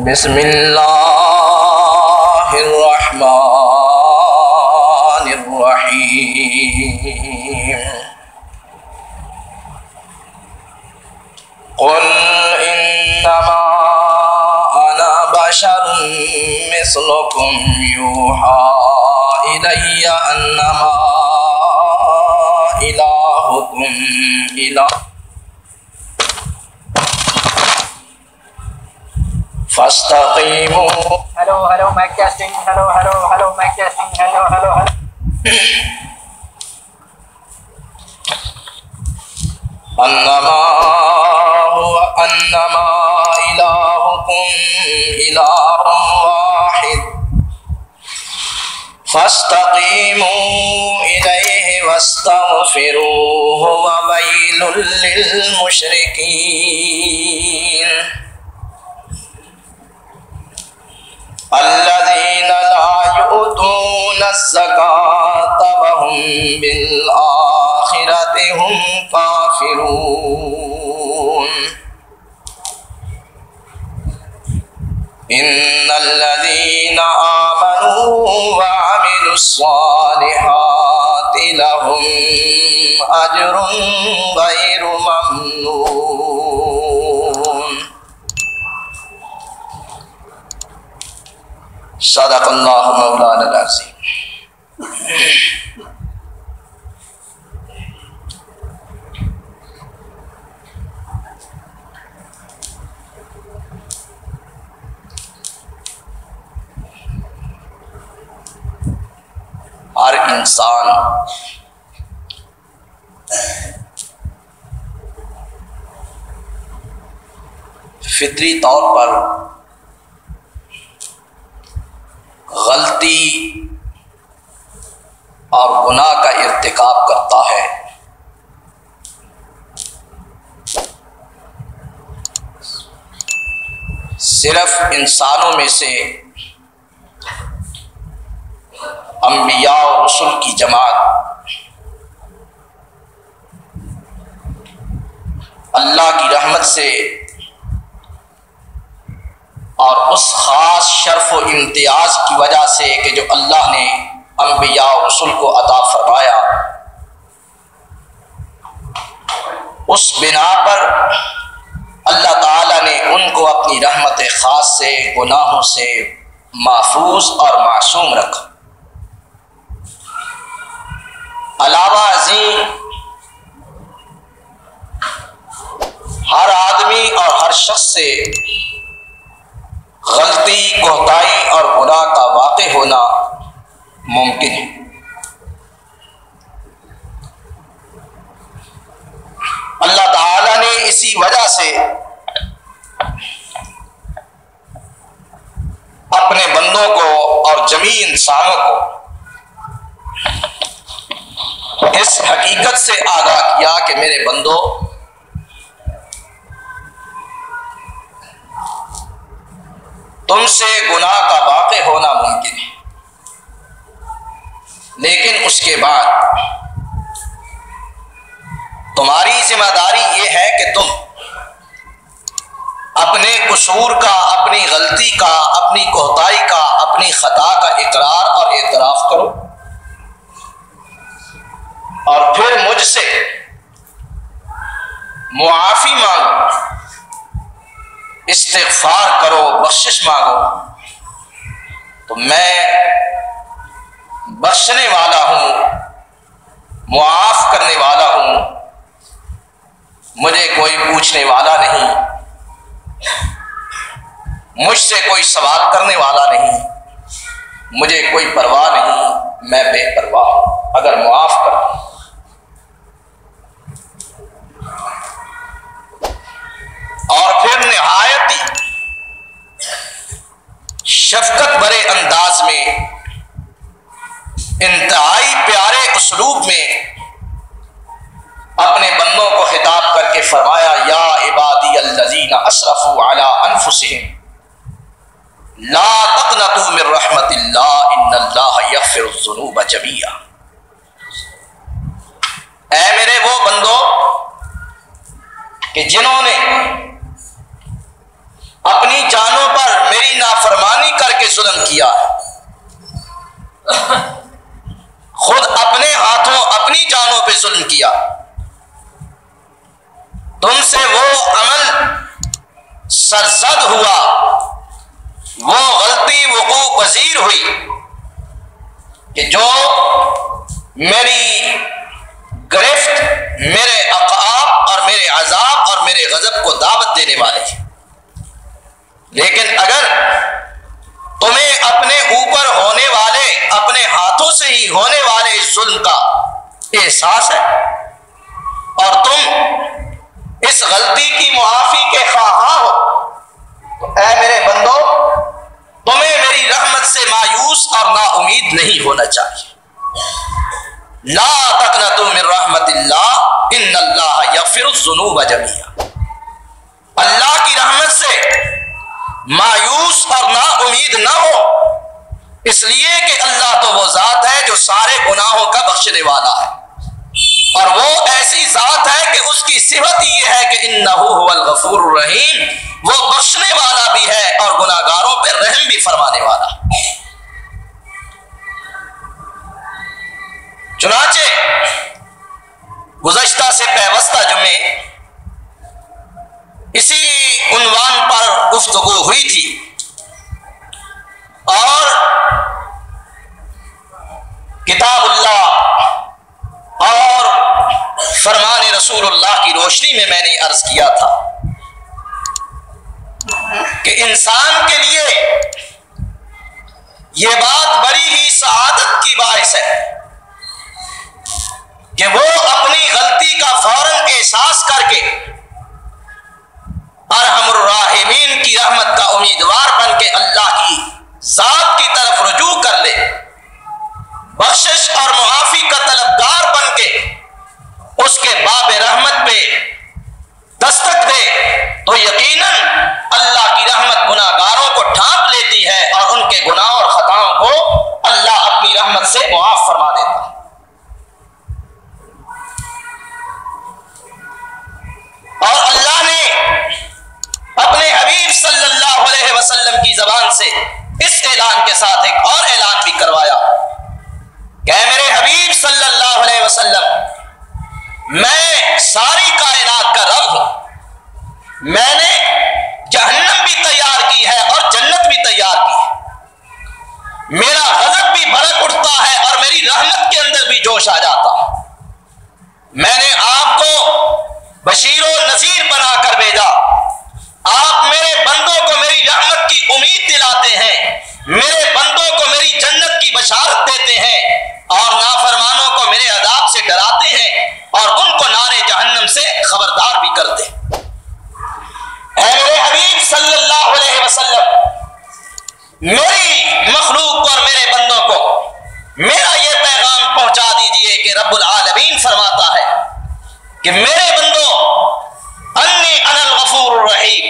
بسم اللہ الرحمن الرحیم قل انما انا بشر مثلکم یوحی الی انما الہکم الہ فاستقیموا hello mic testing hello mic testing hello انما الہکم الہ واحد فاستقیموا الیہ واستغفروہ وویل للمشرکین الذین لا یؤتون الزکاة وهم بالآخرة هم کافرون ان الذین آمنوا وعملوا الصالحات لهم اجر غیر ممنون صدق اللہ مولانا العظیم۔ ہر انسان فطری طور پر غلطی اور گناہ کا ارتکاب کرتا ہے۔ صرف انسانوں میں سے انبیاء اور رسل کی جماعت اللہ کی رحمت سے اور اس خاص شرف و امتیاز کی وجہ سے کہ جو اللہ نے انبیاء و رسل کو عطا فرمایا، اس بنا پر اللہ تعالیٰ نے ان کو اپنی رحمت خاص سے گناہوں سے محفوظ اور معصوم رکھا۔ علاوہ ازیں ہر آدمی اور ہر شخص سے غلطی، کوتاہی اور گناہ کا واقع ہونا ممکن ہے۔ اللہ تعالی نے اسی وجہ سے اپنے بندوں کو اور جمیع انسانوں کو اس حقیقت سے آگاہ کیا کہ میرے بندو، تم سے گناہ کا واقع ہونا ممکن ہے، لیکن اس کے بعد تمہاری ذمہ داری یہ ہے کہ تم اپنے قصور کا، اپنی غلطی کا، اپنی کوتاہی کا، اپنی خطا کا اقرار اور اعتراف کرو، اور پھر مجھ سے معافی مانگو، استغفار کرو، بخشش مانگو، تو میں بخشنے والا ہوں، معاف کرنے والا ہوں، مجھے کوئی پوچھنے والا نہیں، مجھ سے کوئی سوال کرنے والا نہیں، مجھے کوئی پرواہ نہیں، میں بے پرواہ ہوں اگر معاف کر دوں۔ اور پھر نہایت ہی شفقت بھرے انداز میں، انتہائی پیارے اسلوب میں اپنے بندوں کو خطاب کر کے فرمایا، یا عبادی الذین اسرفوا علی انفسہم لا تقنطوا من رحمت اللہ ان اللہ یغفر الذنوب جميعا۔ اے میرے وہ بندو کہ جنہوں نے اپنی جانوں پر میری نافرمانی کر کے ظلم کیا ہے، خود اپنے ہاتھوں اپنی جانوں پہ ظلم کیا، تم سے وہ عمل سرزد ہوا، وہ غلطی وقوع پذیر ہوئی کہ جو میری گرفت، میرے عقاب اور میرے عذاب اور میرے غضب کو دعوت دینے والے ہیں۔ لیکن اگر تمہیں اپنے اوپر ہونے والے، اپنے ہاتھوں سے ہی ہونے والے اس ظلم کا احساس ہے اور تم اس غلطی کی معافی کے خواہاں ہو، تو اے میرے بندو، تمہیں میری رحمت سے مایوس اور نا امید نہیں ہونا چاہیے۔ لا تقنطوا من رحمت اللہ ان اللہ یغفر الذنوب جميعا، اللہ کی رحمت سے مایوس اور نا امید نہ ہو، اس لیے کہ اللہ تو وہ ذات ہے جو سارے گناہوں کا بخشنے والا ہے، اور وہ ایسی ذات ہے کہ اس کی صفت یہ ہے کہ انہ هو الغفور الرحیم، وہ بخشنے والا بھی ہے اور گناہگاروں پہ رحم بھی فرمانے والا۔ چنانچہ گزشتہ سے پیوستہ جمعے اسی عنوان پر گفتگو ہوئی تھی، اور کتاب اللہ اور فرمان رسول اللہ کی روشنی میں نے عرض کیا تھا کہ انسان کے لیے یہ بات بڑی ہی سعادت کی باعث ہے کہ وہ اپنی غلطی کا فوراً احساس کر کے ارحم الراحمین کی رحمت کا امیدوار بن کے اللہ کی ذات کی طرف رجوع کر لے، بخشش اور معافی کا طلبگار بن کے اس کے باب رحمت پہ دستک دے، تو یقیناً اللہ کی رحمت گناہگاروں کو ڈھانپ لیتی ہے اور ان کے گناہ اور خطاؤں کو اللہ اپنی رحمت سے معاف فرما دیتا ہے۔ اور اللہ نے اپنے حبیب صلی اللہ علیہ وسلم کی زبان سے اس اعلان کے ساتھ ایک اور اعلان بھی کروایا کہ اے میرے حبیب صلی اللہ علیہ وسلم، میں ساری کائنات کا رب ہوں، میں نے جہنم بھی تیار کی ہے اور جنت بھی تیار کی ہے، میرا غضب بھی بھڑک اٹھتا ہے اور میری رحمت کے اندر بھی جوش آ جاتا ہے، میں نے آپ کو بشیر و نذیر بنا کر بھیجا، آپ میرے بندوں کو میری رحمت کی امید دلاتے ہیں، میرے بندوں کو میری جنت کی بشارت دیتے ہیں، اور نافرمانوں کو میرے عذاب سے ڈراتے ہیں اور ان کو نار جہنم سے خبردار بھی کرتے ہیں۔ اے میرے حبیب صلی اللہ علیہ وسلم، میری مخلوق اور میرے بندوں کو میرا یہ پیغام پہنچا دیجئے کہ رب العالمین فرماتا ہے کہ میرے بندو، انی انا الغفور الرحیم،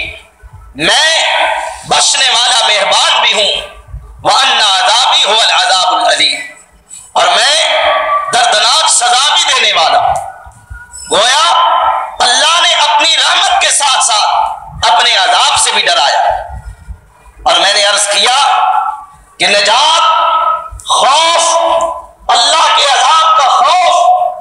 میں بخشنے والا مہربان بھی ہوں، وان عذابی هو العذاب العلیم، اور میں دردناک سزا بھی دینے والا۔ گویا اللہ نے اپنی رحمت کے ساتھ ساتھ اپنے عذاب سے بھی ڈرایا، اور میں نے عرض کیا کہ نجات، خوف، اللہ کے عذاب کا خوف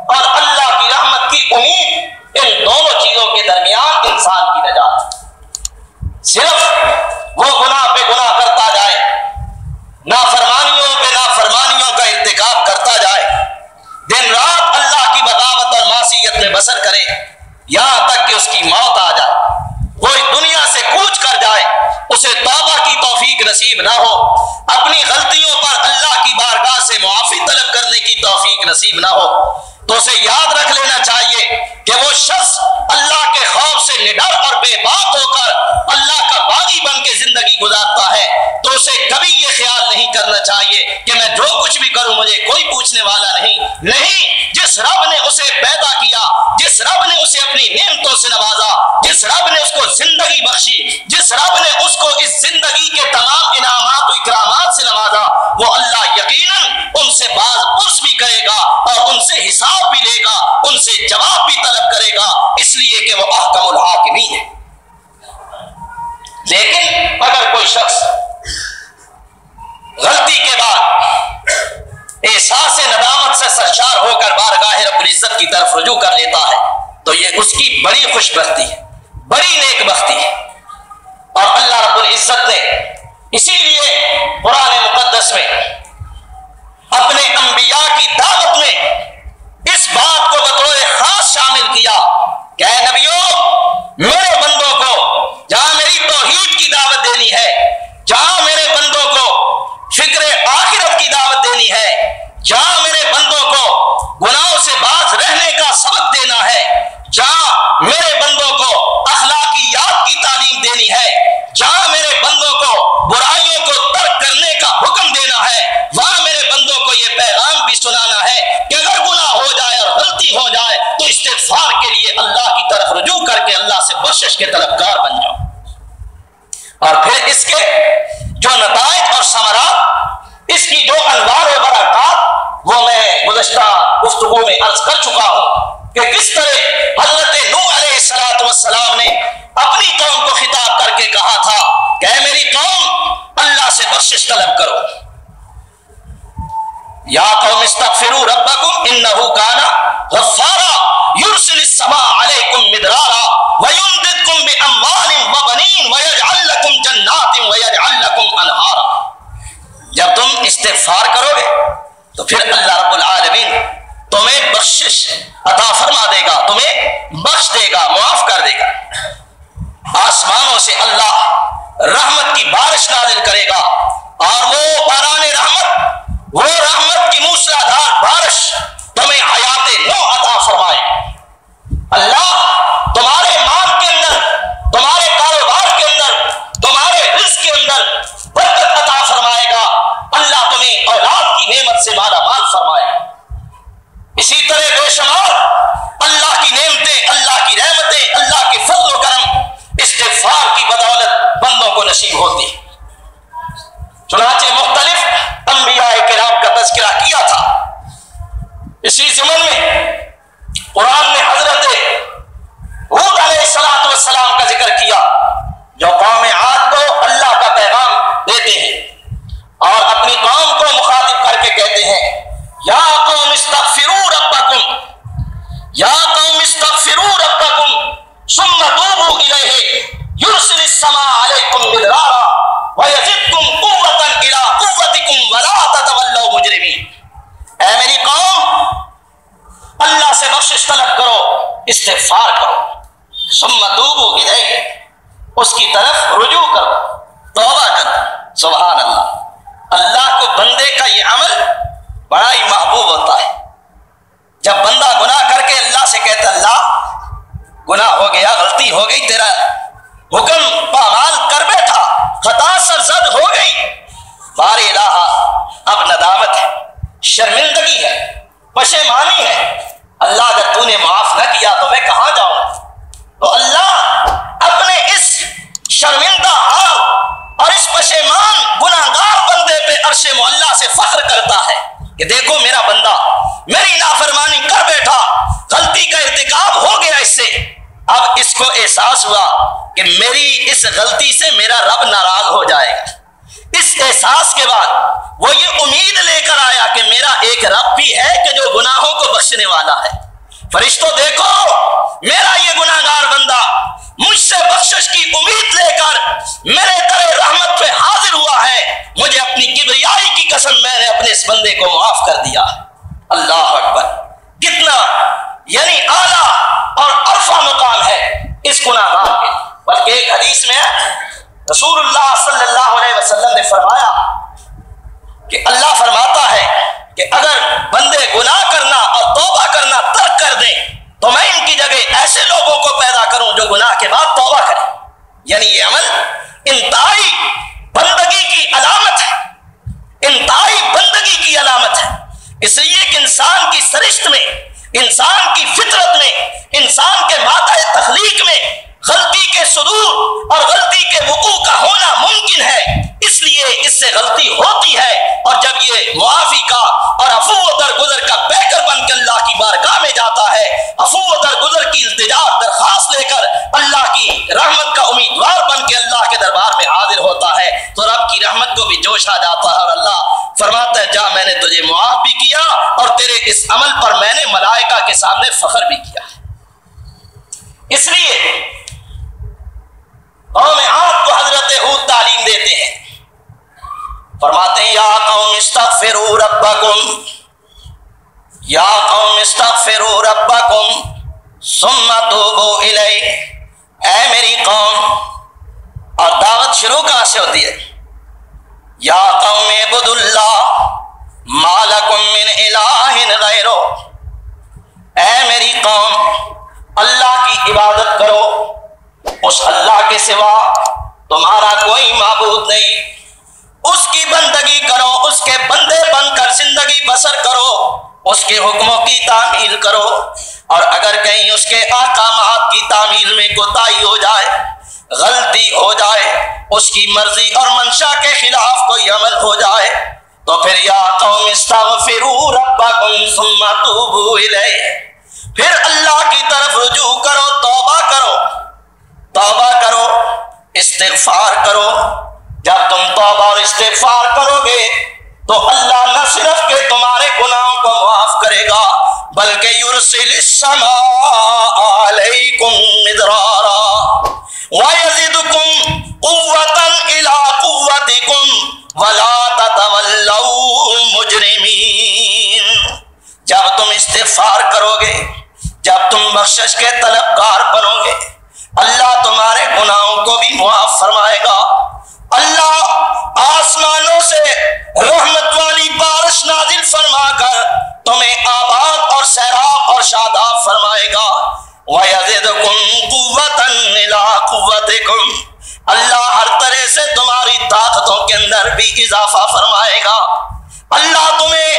اور اللہ کی رحمت کی امید، ان دونوں چیزوں کے درمیان انسان کی نجات۔ صرف وہ گناہ پہ گناہ کرتا جائے، نافرمانیوں پہ نافرمانیوں کا ارتکاب کرتا جائے، دن رات اللہ کی بغاوت اور معصیت میں بسر کرے، یہاں تک کہ اس کی موت آ جائے، کوئی دنیا سے کوچ کر جائے، اسے توبہ کی توفیق نصیب نہ ہو، اپنی غلطیوں پر اللہ کی بارگاہ سے معافی طلب کرنے کی توفیق نصیب نہ ہو، تو اسے یاد رکھ لینا چاہیے کہ وہ شخص اللہ کے خوف سے نڈر اور بے باک ہو کر اللہ کا باغی بن کے زندگی گزارتا ہے، تو اسے کبھی یہ خیال نہیں کرنا چاہیے کہ میں جو کچھ بھی کروں مجھے کوئی پوچھنے والا نہیں۔ جس رب نے اسے پیدا کیا، جس رب نے اسے اپنی نعمتوں سے نوازا، جس رب نے اس کو زندگی بخشی، جس رب نے اس کو اس زندگی کے تمام انعامات و اکرامات سے نوازا، وہ اللہ یقیناً ان سے باز پرس بھی کرے گا اور ان سے حساب بھی لے گا، ان سے جواب بھی طلب کرے گا، اس لیے کہ وہ احکم الحاکمین لیکن اگر کوئی شخص غلطی کے بعد احساس ندامت سے سرشار ہو کر بارگاہ رب العزت کی طرف رجوع کر لیتا ہے تو یہ اس کی بڑی خوش بختی ہے، بڑی نیک بختی ہے۔ اور اللہ رب العزت نے اسی لیے قرآن مقدس میں اپنے انبیاء کی دعوت میں اس بات کو بطور خاص شامل کیا کہ اے نبیوں، میرے بندوں کو جہاں میری توحید کی دعوت دینی ہے، جہاں میرے بندوں کو فکر آخرت کی دعوت دینی ہے، جہاں میرے بندوں کو گناہوں سے باز رہنے کا سبق دینا ہے، جہاں میرے بندوں کو اخلاقیات کی تعلیم دینی ہے، جہاں میرے بندوں کو برائیوں کو ترک کرنے کا حکم دینا ہے، وہاں میرے بندوں کو یہ پیغام بھی سنانا ہے کہ اگر گناہ ہو جائے اور غلطی ہو جائے تو استغفار کے لیے اللہ کی طرف رجوع کر کے اللہ سے بخشش کے طلبگار بن جاؤ۔ اور پھر اس کے جو نتائج اور ثمرات، اس کی جو انوار و برکات، وہ میں گزشتہ گفتگو میں عرض کر چکا ہوں کہ کس طرح حضرت نوح علیہ السلام نے اپنی قوم کو خطاب کر کے کہا تھا کہ اے میری قوم، اللہ سے بخشش طلب کرو۔ یا قوم استغفروا ربکم انہ کان غفارا یرسل السماء علیکم مدرارا ویمددکم باموال وبنین ویجعل لکم جنات ویجعل لکم انہارا۔ جب تم استغفار کرو گے تو پھر اللہ رب العالمین تمہیں بخشش عطا فرما دے گا، تمہیں بخش دے گا، معاف کر دے گا۔ آسمانوں سے اللہ رحمت کی بارش نازل کرے گا اور وہ باران رحمت، وہ رحمت کی موسلادھار بارش تمہیں حیات نو عطا فرمائے۔ اللہ تمہارے مال کے اندر، تمہارے کاروبار کے اندر، تمہارے رزق کے اندر برکت عطا فرمائے گا۔ اللہ تمہیں اولاد کی نعمت سے مالا مال فرمائے۔ اسی طرح بے شمار اللہ کی نعمتیں، اللہ کی رحمتیں، اللہ کے فضل و کرم استغفار کی بدولت بندوں کو نصیب ہوتی ہے۔ چنانچہ مختلف انبیاء کرام کا تذکرہ کیا تھا۔ اسی ضمن میں قرآن نے حضرت ہود علیہ السلام کا ذکر کیا، جو قوم عاد کو اللہ کا پیغام دیتے ہیں اور اپنی قوم کو مخاطب کر کے کہتے ہیں یا قوم استغفروا ربکم، یا قوم استغفروا ربکم ثم توبوا الیہ یرسل السماء علیکم مدرارا ویزدکم قوۃ الی قوتکم ولا تتولوا مجرمین۔ اے میری قوم، اللہ سے بخشش طلب کرو، استغفار کرو، ثم توبوا الیہ، اس کی طرف رجوع کرو، توبہ کرو۔ سبحان اللہ، اللہ کو بندے کا یہ عمل بڑا ہی محبوب ہوتا ہے۔ جب بندہ گناہ کر کے اللہ سے کہتا اللہ گناہ ہو گیا، غلطی ہو گئی، تیرا حکم پامال کر بیٹھا، خطا سرزد ہو گئی، بار الہ اب ندامت ہے، شرمندگی ہے، پشیمانی ہے، اللہ اگر تو نے معاف نہ کیا تو میں کہاں جاؤں؟ تو اللہ اپنے اس شرمندہ حال اور اس پشیمان گناہگار بندے پہ عرش معلیٰ سے فخر کرتا ہے کہ دیکھو میرا بندہ میری نافرمانی کر بیٹھا، غلطی کا ارتکاب ہو گیا اس سے، اب اس کو احساس ہوا کہ میری اس غلطی سے میرا رب ناراض ہو جائے گا۔ اس احساس کے بعد وہ یہ امید لے کر آیا کہ میرا ایک رب بھی ہے کہ جو گناہوں کو بخشنے والا ہے۔ فرشتوں دیکھو، میرا یہ گناہگار بندہ مجھ سے بخشش کی امید لے کر میرے در رحمت پہ حاضر ہوا ہے، مجھے اپنی کبریائی کی قسم میں نے اپنے اس بندے کو معاف کر دیا۔ اللہ اکبر، کتنا یعنی اعلیٰ اور عرفہ مقام ہے اس گناہگار کے۔ بلکہ ایک حدیث میں رسول اللہ صلی اللہ علیہ وسلم نے فرمایا کہ اللہ فرماتا ہے کہ اگر بندے گناہ کرنا اور توبہ کرنا ترک کر دیں تو میں ان کی جگہ ایسے لوگوں کو پیدا کروں جو گناہ کے بعد توبہ کریں۔ یعنی یہ عمل انتہائی بندگی کی علامت ہے، انتہائی بندگی کی علامت ہے۔ اس لیے کہ انسان کی سرشت میں، انسان کی فطرت میں، انسان کے مادہ تخلیق میں غلطی کے صدور اور غلطی کے وقوع کا ہونا ممکن ہے، اس لیے اس سے غلطی ہوتی ہے، اور جب یہ معافی کا اور عفو و درگزر کا پیغام قیامت کو بھی جوش آ جاتا ہے اور اللہ فرماتا ہے جا میں نے تجھے معاف بھی کیا اور تیرے اس عمل پر میں نے ملائکہ کے سامنے فخر بھی کیا. اس لیے قوم عاد کو حضرت ہود تعلیم دیتے ہیں، فرماتے ہیں یا قوم استغفروا ربکم، یا قوم استغفروا ربکم ثم توبوا الیہ. اے میری قوم، اور دعوت شروع کہاں سے ہوتی ہے؟ یا قوم اعبدوا اللہ ما لکم من الہ غیرہ. اے میری قوم، اللہ کی عبادت کرو، اس اللہ کے سوا تمہارا کوئی معبود نہیں، اس کی بندگی کرو، اس کے بندے بن کر زندگی بسر کرو، اس کے حکموں کی تعمیل کرو، اور اگر کہیں اس کے احکامات کی تعمیل میں کوتاہی ہو جائے، غلطی ہو جائے، اس کی مرضی اور منشا کے خلاف کوئی عمل ہو جائے، تو پھر یا قوم استغفروا ربکم ثم توبوا الیہ، پھر اللہ کی طرف رجوع کرو، توبہ کرو، توبہ کرو، استغفار کرو. جب تم توبہ اور استغفار کرو گے تو اللہ نہ صرف کہ تمہارے گناہوں کو معاف کرے گا بلکہ یرسل السماء علیکم مدرارا وَيَزِدُكُمْ قُوَّةً إِلَىٰ قُوَّتِكُمْ وَلَا تَتَوَلَّوْا مُجْرِمِينَ. جب تم استغفار کرو گے، جب تم بخشش کے طلبگار بنو گے، اللہ تمہارے گناہوں کو بھی معاف فرمائے گا. اللہ آسمانوں سے رحمت والی بارش نازل فرما کر تمہیں آباد اور سیراب اور شاداب فرمائے گا. وَيَزِدْكُمْ قُوَّةً إِلَىٰ قُوَّتِكُمْ، اللہ ہر طرح سے تمہاری طاقتوں کے اندر بھی اضافہ فرمائے گا. اللہ تمہیں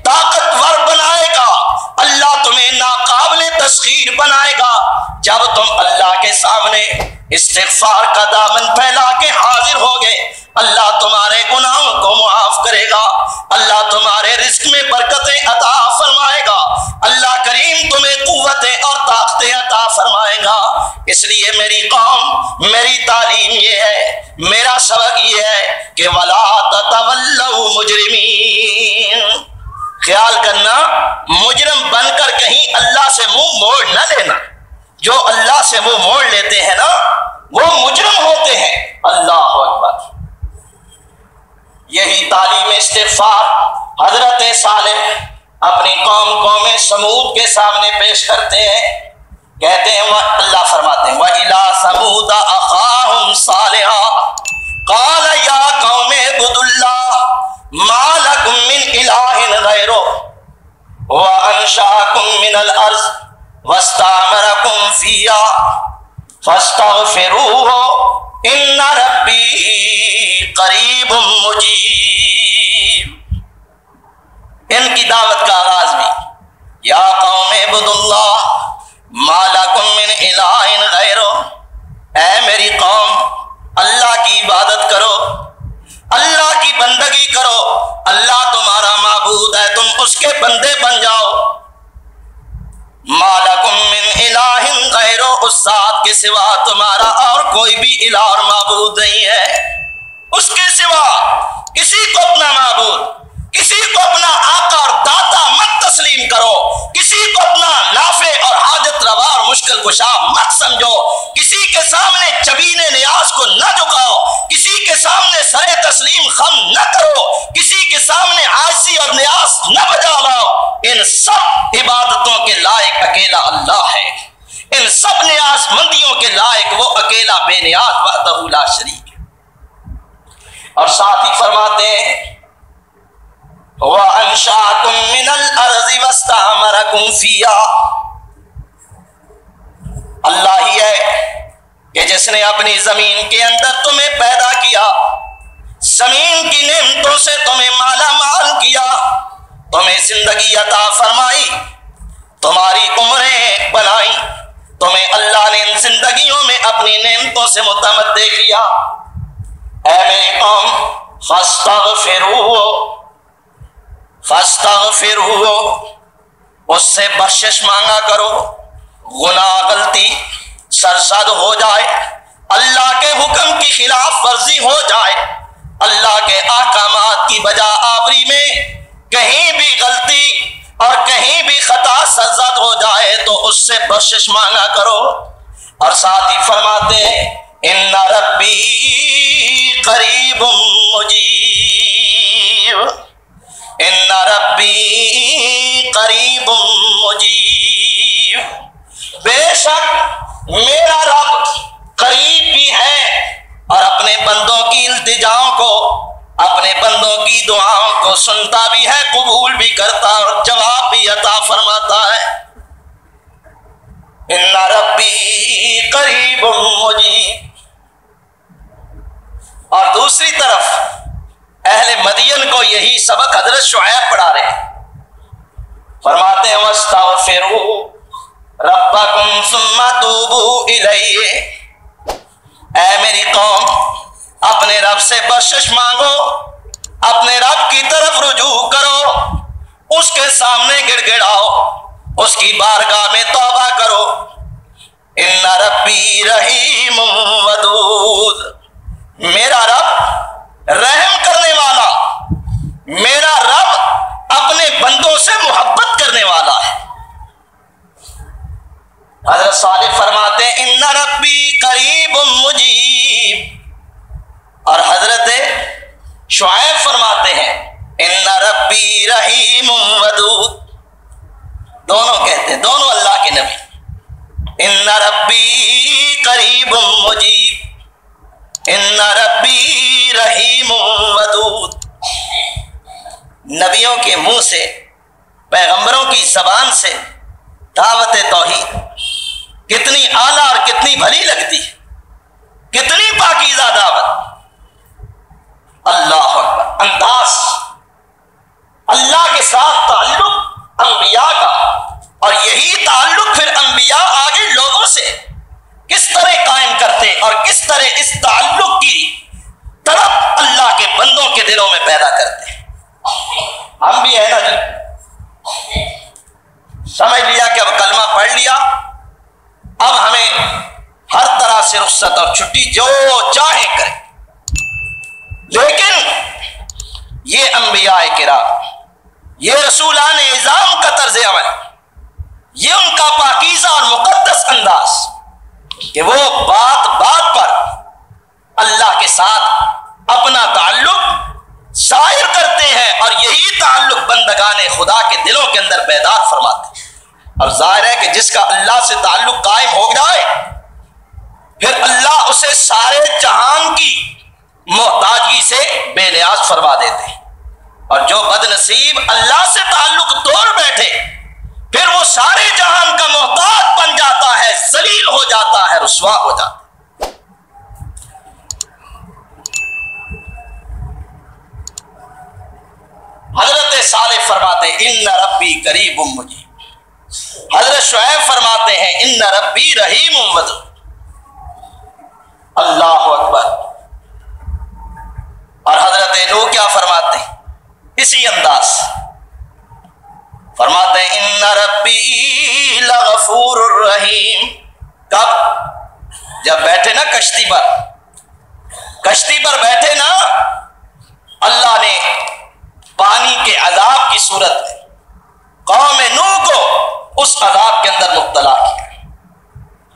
طاقتور بنائے گا، اللہ تمہیں ناقابل تسخیر بنائے گا. جب تم اللہ کے سامنے استغفار کا دامن پھیلا کے حاضر ہوگے، اللہ تمہارے گناہوں کو معاف کرے گا، اللہ تمہارے رزق میں برکتیں عطا فرمائے گا، اللہ کریم تمہیں قوتیں اور طاقتیں عطا فرمائے گا. اس لیے میری قوم، میری تعلیم یہ ہے، میرا سبق یہ ہے کہ وَلَا تَتَوَلَّوْا مُجْرِمِينَ. خیال کرنا، مجرم بن کر کہیں اللہ سے منہ موڑ نہ لینا. جو اللہ سے منہ موڑ لیتے ہیں نا وہ مجرم ہوتے ہیں. اللہ اکبر. یہی تعلیم استغفار حضرت صالح اپنی قوم سمود کے سامنے پیش کرتے ہیں. کہتے ہیں اللہ فرماتے ہیں وَإِلَىٰ ثَمُودَ أَخَاهُمْ صَالِحًا قَالَ يَا قَوْمِ اعْبُدُوا اللَّهَ مَا لَكُم مِّنْ إِلَٰهٍ غَيْرُهُ وَأَنشَأَكُم مِّنَ الْأَرْضِ وَاسْتَعْمَرَكُمْ فِيهَا فَاسْتَغْفِرُوهُ إِنَّ رَبِّي قَرِيبٌ مُجِيبٌ. ان کی دعوت کا آغاز بھی یا قوم اعبدوا اللہ ما لکم من الہ غیرہ. اے میری قوم، اللہ کی عبادت کرو، اللہ کی بندگی کرو، اللہ تمہارا معبود ہے، تم اس کے بندے بن جاؤ. ما لکم من الہ غیرہ، اس ذات کے سوا تمہارا اور کوئی بھی الہ اور معبود نہیں ہے. اس کے سوا کسی کو اپنا معبود، کسی کو اپنا آقا اور داتا مت تسلیم کرو، کسی کو اپنا نافع اور حاجت روا اور مشکل کشا مت سمجھو، کسی کے سامنے چبین نیاز کو نہ جھکاؤ، کسی کے سامنے سر تسلیم خم نہ کرو، کسی کے سامنے عاجزی اور نیاز نہ بجا لاؤ. ان سب عبادتوں کے لائق اکیلا اللہ ہے، ان سب نیاز مندیوں کے لائق وہ اکیلا بے نیاز وحدہ لا شریک ہے. اور ساتھ ہی فرماتے ہیں وَأَنشَأَكُم مِّنَ الْأَرْضِ وَاسْتَعْمَرَكُمْ فِيهَا. اللہ ہی ہے کہ جس نے اپنی زمین کے اندر تمہیں پیدا کیا، زمین کی نعمتوں سے تمہیں مالا مال کیا، تمہیں زندگی عطا فرمائی، تمہاری عمریں بنائی، تمہیں اللہ نے ان زندگیوں میں اپنی نعمتوں سے متمتع کیا. اے میری قوم فاستغفروہ، اس سے بخشش مانگا کرو. گناہ غلطی سرزد ہو جائے، اللہ کے حکم کی خلاف ورزی ہو جائے، اللہ کے احکامات کی بجا آوری میں کہیں بھی غلطی اور کہیں بھی خطا سرزد ہو جائے تو اس سے بخشش مانگا کرو. اور ساتھ ہی فرماتے ہیں ان ربی قریب مجیب، ان ربی قریب مجیب، بے شک میرا رب قریب بھی ہے اور اپنے بندوں کی التجاؤں کو، اپنے بندوں کی دعاؤں کو سنتا بھی ہے، قبول بھی کرتا اور جواب بھی عطا فرماتا ہے. ان ربی قریب مجیب. اور دوسری طرف اہل مدین کو یہی سبق حضرت شعیب پڑھا رہے ہیں. فرماتے ہیں واستغفروا ربکم ثم توبوا الیہ، اے میری قوم اپنے رب سے بخشش مانگو، اپنے رب کی طرف رجوع کرو، اس کے سامنے گڑ گڑاؤ، اس کی بارگاہ میں توبہ کرو. ان ربی رحیم ودود، میرا رب رحم کرنے والا، میرا رب اپنے بندوں سے محبت کرنے والا ہے. حضرت صالح فرماتے ہیں ان ربی قریب مجیب، اور حضرت شعیب فرماتے ہیں ان ربی رحیم ودود. دونوں کہتے ہیں، دونوں اللہ کے نبی، ان ربی قریب مجیب، ان ربی رحیم ودود. نبیوں کے منہ سے، پیغمبروں کی زبان سے دعوت توحید کتنی اعلیٰ اور کتنی بھلی لگتی ہے، کتنی پاکیزہ دعوت. اللہ اکبر. انداز اللہ کے ساتھ تعلق انبیاء کا، اور یہی تعلق پھر انبیاء آگے لوگوں سے کس طرح قائم کرتے اور کس طرح اس تعلق کی طرف اللہ کے بندوں کے دلوں میں پیدا کرتے. ہم بھی ہے نا جی، سمجھ لیا کہ اب کلمہ پڑھ لیا، اب ہمیں ہر طرح سے رخصت اور چھٹی جو چاہیں کریں. لیکن یہ انبیاء کرام، یہ رسولان اعظام کا طرز عمل، یہ ان کا پاکیزہ اور مقدس انداز کہ وہ بات بات پر اللہ کے ساتھ اپنا تعلق ظاہر کرتے ہیں، اور یہی تعلق بندگان خدا کے دلوں کے اندر بیدار فرماتے ہیں. اور ظاہر ہے کہ جس کا اللہ سے تعلق قائم ہو جائے پھر اللہ اسے سارے جہان کی محتاجگی سے بے نیاز فرما دیتے ہیں، اور جو بد نصیب اللہ سے تعلق توڑ بیٹھے پھر وہ سارے جہان کا محتاج بن جاتا ہے، ذلیل ہو جاتا ہے، رسوا ہو جاتا ہے. حضرت صالح فرماتے ہیں ان ربی قریب مجیب، حضرت شعیب فرماتے ہیں ان ربی رحیم ودود. اللہ اکبر. اور حضرت نوح کیا فرماتے ہیں اسی انداز، فرماتے ہیں ان ربی لغفور الرحیم. کب؟ جب بیٹھے نا کشتی پر بیٹھے نا، اللہ نے پانی کے عذاب کی صورت میں قوم نوح کو اس عذاب کے اندر مبتلا کیا.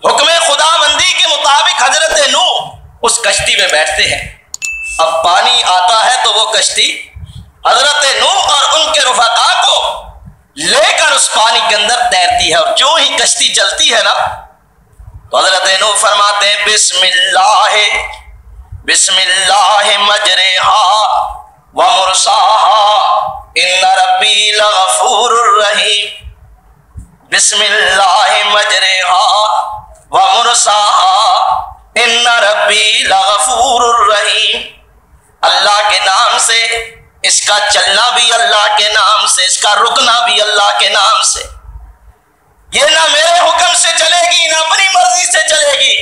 حکم خدا بندی کے مطابق حضرت نوح اس کشتی میں بیٹھتے ہیں. اب پانی آتا ہے تو وہ کشتی حضرت نوح اور ان کے رفقا کو لے کر اس پانی کے اندر تیرتی ہے، اور جو ہی کشتی چلتی ہے نا تو حضرت نوح فرماتے ہیں بسم اللہ مجرہا ومرساہا ان ربی لغفور الرحیم. بسم اللہ مجرہا ومرساہا ان ربی لغفور الرحیم. اللہ کے نام سے، اس کا چلنا بھی اللہ کے نام سے، اس کا رکنا بھی اللہ کے نام سے. یہ نہ میرے حکم سے چلے گی، نہ اپنی مرضی سے چلے گی،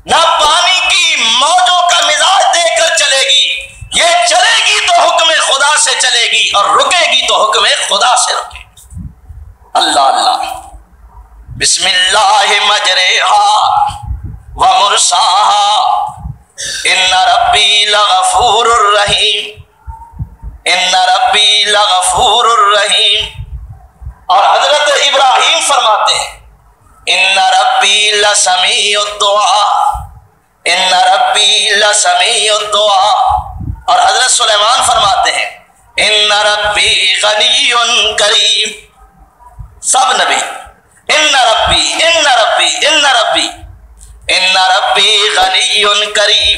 نہ پانی کی موجوں کا مزاج دے کر چلے گی. یہ چلے گی تو حکم خدا سے چلے گی، اور رکے گی تو حکم خدا سے رکے گی. اللہ اللہ. بسم اللہ مجرہا ومرساہا ان ربی ربی لغفور الرحیم، ان ربی لغفور الرحیم۔ اور حضرت ابراہیم فرماتے ہیں ان ربی لسمیع الدعاء، ان ربی لسمیع الدعاء۔ اور حضرت سلیمان فرماتے ہیں ان ربی غنی کریم۔ سب نبی ان ربی ان ربی ان ربی ان ربی غنی کریم،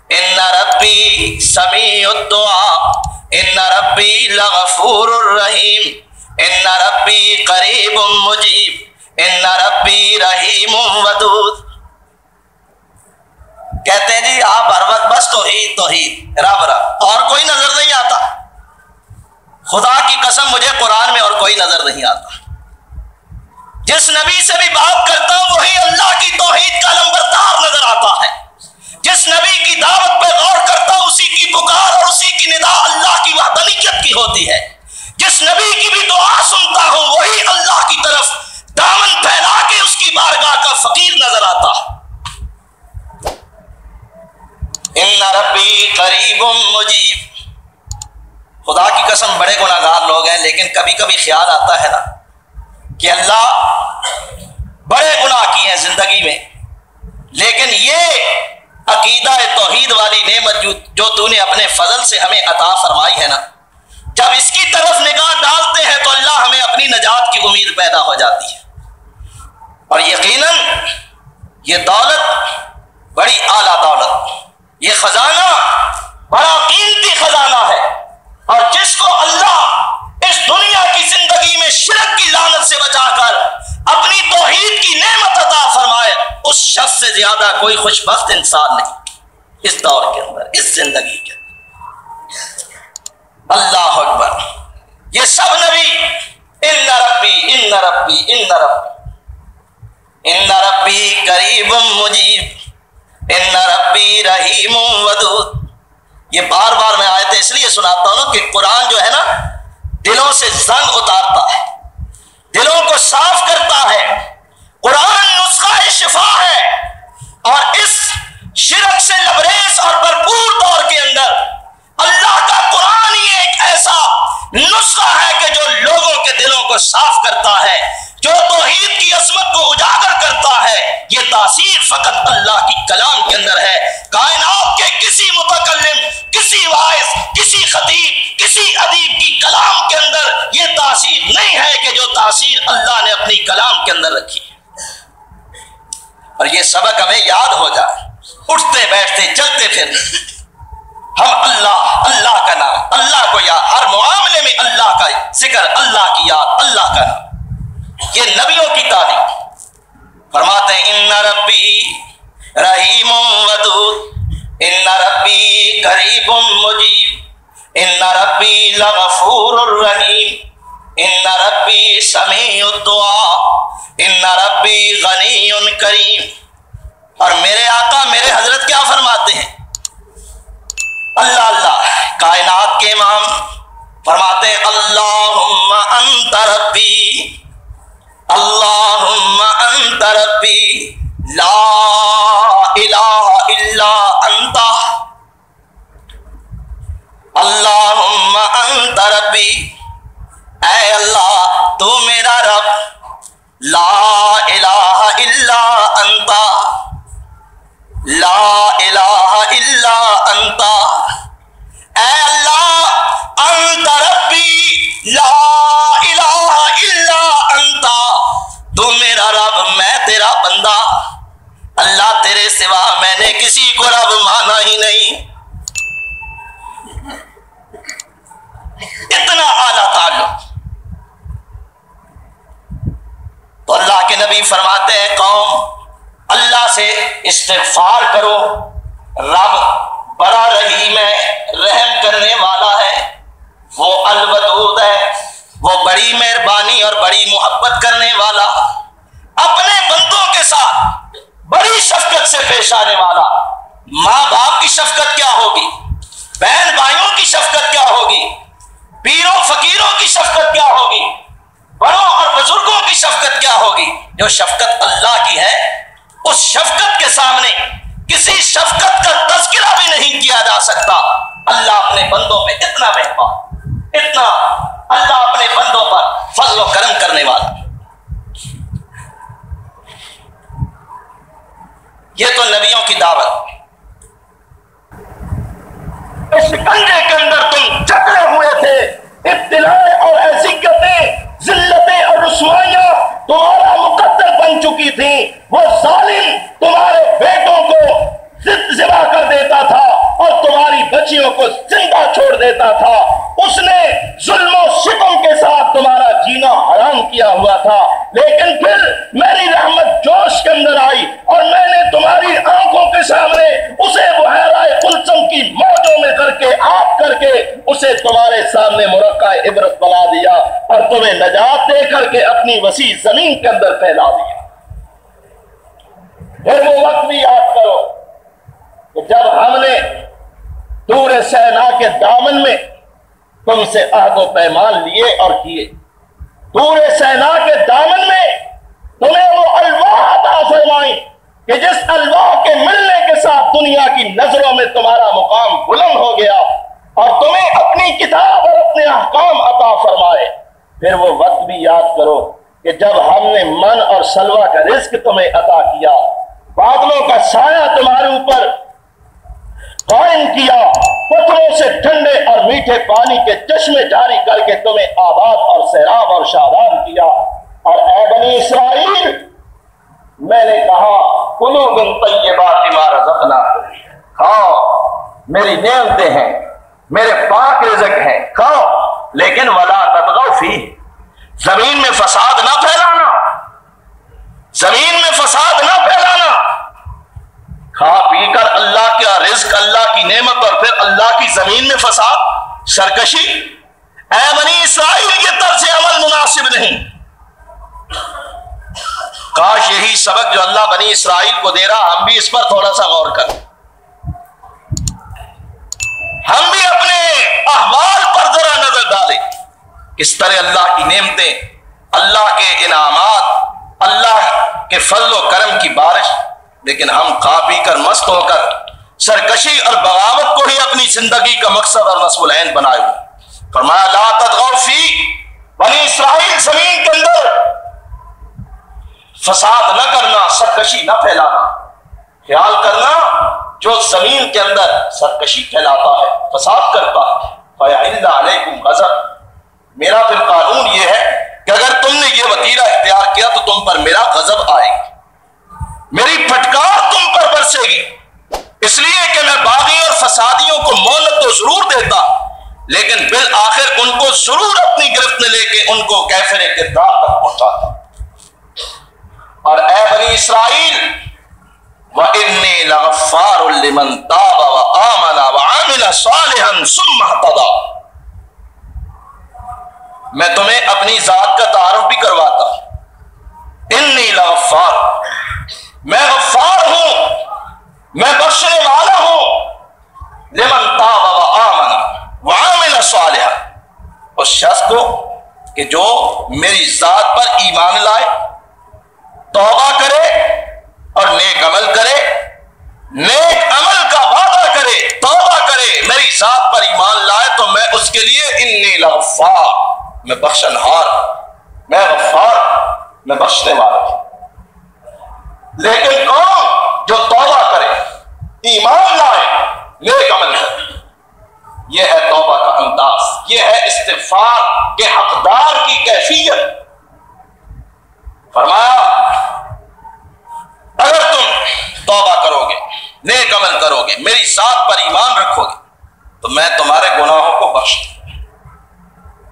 ان ربی سمیع الدعاء، ان ربی لغفور الرحیم، ان ربی قریب مجیب، ان ربی رحیم ودود۔ کہتے ہیں جی آپ ہر وقت بس توحید توحید رب رب، اور کوئی نظر نہیں آتا۔ خدا کی قسم مجھے قرآن میں اور کوئی نظر نہیں آتا۔ جس نبی سے بھی بات کرتا ہوں وہی اللہ کی توحید کا نمبردار نظر آتا ہے۔ جس نبی کی دعوت پہ غور کرتا ہوں اسی کی پکار اور اسی کی ندا اللہ کی وحدانیت کی ہوتی ہے۔ جس نبی کی بھی دعا سنتا ہوں وہی اللہ کی طرف دامن پھیلا کے اس کی بارگاہ کا فقیر نظر آتا ہے۔ ان ربی قریب مجیب۔ خدا کی قسم بڑے گناہگار لوگ ہیں، لیکن کبھی کبھی خیال آتا ہے نا کہ اللہ بڑے گناہ کیے ہیں زندگی میں، لیکن یہ عقیدہ توحید والی نعمت جو تو نے اپنے فضل سے ہمیں عطا فرمائی ہے نا، جب اس کی طرف نگاہ ڈالتے ہیں تو اللہ ہمیں اپنی نجات کی امید پیدا ہو جاتی ہے۔ اور یقیناً یہ دولت بڑی اعلیٰ دولت، یہ خزانہ بڑا قیمتی خزانہ ہے، اور جس کو اللہ اس دنیا کی زندگی میں شرک کی لعنت سے بچا کر اپنی توحید کی نعمت عطا فرمائے، اس شخص سے زیادہ کوئی خوش بخت انسان نہیں اس دور کے اندر، اس زندگی کے اندر۔ اللہ اکبر۔ یہ سب نبی ان ربی ان ربی ان ربی ان ربی قریب مجیب، ان ربی رحیم ودود۔ یہ بار بار میں آیتیں اس لیے سناتا ہوں کہ قرآن جو ہے نا دلوں سے زنگ اتارتا ہے، دلوں کو صاف کرتا ہے۔ قرآن نسخہ شفا ہے، اور اس شرک سے لبریز اور بھرپور دور کے اندر اللہ کا قرآن ہی ایک ایسا نسخہ ہے کہ جو لوگوں کے دلوں کو صاف کرتا ہے، جو توحید کی عظمت کو اجاگر کرتا ہے۔ یہ تاثیر فقط اللہ کی کلام کے اندر ہے۔ کائنات کے کسی متکلم، کسی واعظ، کسی خطیب، کسی ادیب کی کلام کے اندر یہ تاثیر نہیں ہے کہ جو تاثیر اللہ نے اپنی کلام کے اندر رکھی۔ اور یہ سبق ہمیں یاد ہو جائے، اٹھتے بیٹھتے چلتے پھرتے ہم اللہ کا نام، اللہ کو یاد، ہر معاملے میں اللہ کا ذکر، اللہ کی یاد، اللہ کا نام۔ یہ نبیوں کی تعلیم۔ فرماتے ہیں ان ربی رحیم ودود، ان ربی قریب مجیب، ان ربی لغفور الرحیم، ان ربی سمیع الدعاء، ان ربی غنی کریم۔ اور میرے آقا میرے حضرت کیا فرماتے ہیں؟ اللہ کائنات کے امام فرماتے ہیں اللہم انت ربی، اللہم انت ربی لا الہ الا انت، اللہم انت ربی، اے اللہ تو میرا رب، لا الہ الا انت، لا الہ الا انت، اے اللہ انت ربی لا الہ الا انت، تو میرا رب میں تیرا بندہ، اللہ تیرے سوا میں نے کسی کو رب مانا ہی نہیں۔ اتنا اعلیٰ تعلق۔ تو اللہ کے نبی فرماتے ہیں قوم اللہ سے استغفار کرو، رب بڑا رحیم ہے، رحم کرنے والا ہے، وہ الودود ہے، وہ بڑی مہربانی اور بڑی محبت کرنے والا، اپنے بندوں کے ساتھ بڑی شفقت سے پیش آنے والا۔ ماں باپ کی شفقت کیا ہوگی، بہن بھائیوں کی شفقت کیا ہوگی، پیروں فقیروں کی شفقت کیا ہوگی، بڑوں اور بزرگوں کی شفقت کیا ہوگی۔ جو شفقت اللہ کی ہے اس شفقت کے سامنے کسی شفقت کا تذکرہ بھی نہیں کیا جا سکتا۔ اللہ اپنے بندوں پہ اتنا مہربان، اتنا اللہ اپنے بندوں پر فضل و کرم کرنے والا۔ یہ تو نبیوں کی دعوت۔ اس گنجے کے اندر تم جکڑے ہوئے تھے، ابتلائیں اور اذیتیں، ذلتیں اور رسوائیاں تمہارا مقدر بن چکی تھیں۔ وہ ظالم تمہارے بیٹوں کو ذبح کر دیتا تھا اور تمہاری بچیوں کو زندہ چھوڑ دیتا تھا۔ اس نے ظلم و ستم کے ساتھ تمہارا جینا حرام کیا ہوا تھا، لیکن پھر میری رحمت جوش کے اندر آئی اور میں نے تمہاری آنکھوں کے سامنے اسے بحیرہ قلزم کی موجوں میں کر کے اسے تمہارے سامنے مرقع عبرت بنا دیا اور تمہیں نجات دے کر کے اپنی وسیع زمین کے اندر پھیلا دیا۔ پھر وہ وقت بھی یاد کرو کہ جب ہم نے طور سینا کے دامن میں تم سے عہد و پیمان لیے اور کیے، طور سینا کے دامن میں تمہیں وہ الواح عطا فرمائیں کہ جس الواح کے ملنے کے ساتھ دنیا کی نظروں میں تمہارا مقام بلند ہو گیا اور تمہیں اپنی کتاب اور اپنے احکام عطا فرمائے۔ پھر وہ وقت بھی یاد کرو کہ جب ہم نے من اور سلوہ کا رزق تمہیں عطا کیا، بادلوں کا سایہ تمہارے اوپر قائم کیا، پتھروں سے ٹھنڈے اور میٹھے پانی کے چشمے جاری کر کے تمہیں آباد اور سیراب اور شاداب کیا۔ اور اے بنی اسرائیل، میں نے کہا کلوا من طیبات ما رزقناکم، کھاؤ، میری نعمتیں ہیں، میرے پاک رزق ہیں، کھاؤ، لیکن ولا تطغوا فیہ، زمین میں فساد نہ پھیلانا، زمین میں فساد نہ پھیلانا۔ کھا پی کر اللہ کا رزق، اللہ کی نعمت، اور پھر اللہ کی زمین میں فساد، سرکشی۔ اے بنی اسرائیل، یہ طرز عمل مناسب نہیں۔ کاش یہی سبق جو اللہ بنی اسرائیل کو دے رہا، ہم بھی اس پر تھوڑا سا غور کریں، ہم بھی اپنے احوال پر ذرا نظر ڈالیں، کس طرح اللہ کی نعمتیں، اللہ کے انعامات، اللہ کے فضل و کرم کی بارش، لیکن ہم کھا پی کر مست ہو کر سرکشی اور بغاوت کو ہی اپنی زندگی کا مقصد اور نصب العین بنائے ہوئے۔ فرمایا لا تطغوا فی، بنی اسرائیل زمین کے اندر فساد نہ کرنا، سرکشی نہ پھیلانا۔ خیال کرنا جو زمین کے اندر سرکشی پھیلاتا ہے، فساد کرتا ہے، فَيَحِلَّ عَلَيْكُمْ غضب، میرا پھر قانون یہ ہے کہ اگر تم نے یہ وتیرہ اختیار کیا تو تم پر میرا غضب آئے گی، میری پھٹکار تم پر برسے گی، اس لیے کہ میں باغی اور فسادیوں کو مہلت تو ضرور دیتا، لیکن بالآخر ان کو ضرور اپنی گرفت میں لے کے ان کو کیفر کردار تک پہنچاتا۔ اور اے بنی اسرائیل، وَإِنِّي لَغَفَّارٌ لِمَن تَابَ وَآمَنَ وَعَمِلَ صَالِحًا ثُمَّ اهْتَدَىٰ، میں تمہیں اپنی ذات کا تعارف بھی کرواتا ہوں۔ انی لغفار، میں غفار ہوں، میں بخشنے والا ہوں، لمن تاب وآمن وعمل صالحا، اس شخص کو کہ جو میری ذات پر ایمان لائے، توبہ کرے اور نیک عمل کرے، نیک عمل کا وعدہ کرے، توبہ کرے، میری ذات پر ایمان لائے تو میں اس کے لیے انی لغفار، میں بخشنہار، میں غفار، میں بخشنے والا ہوں۔ لیکن کون؟ جو توبہ کرے، ایمان لائے، نیک عمل کرے، یہ ہے توبہ کا انداز، یہ ہے استغفار کے حقدار کی کیفیت۔ فرمایا اگر تم توبہ کرو گے، نیک عمل کرو گے، میری ذات پر ایمان رکھو گے تو میں تمہارے گناہوں کو بخش دوں۔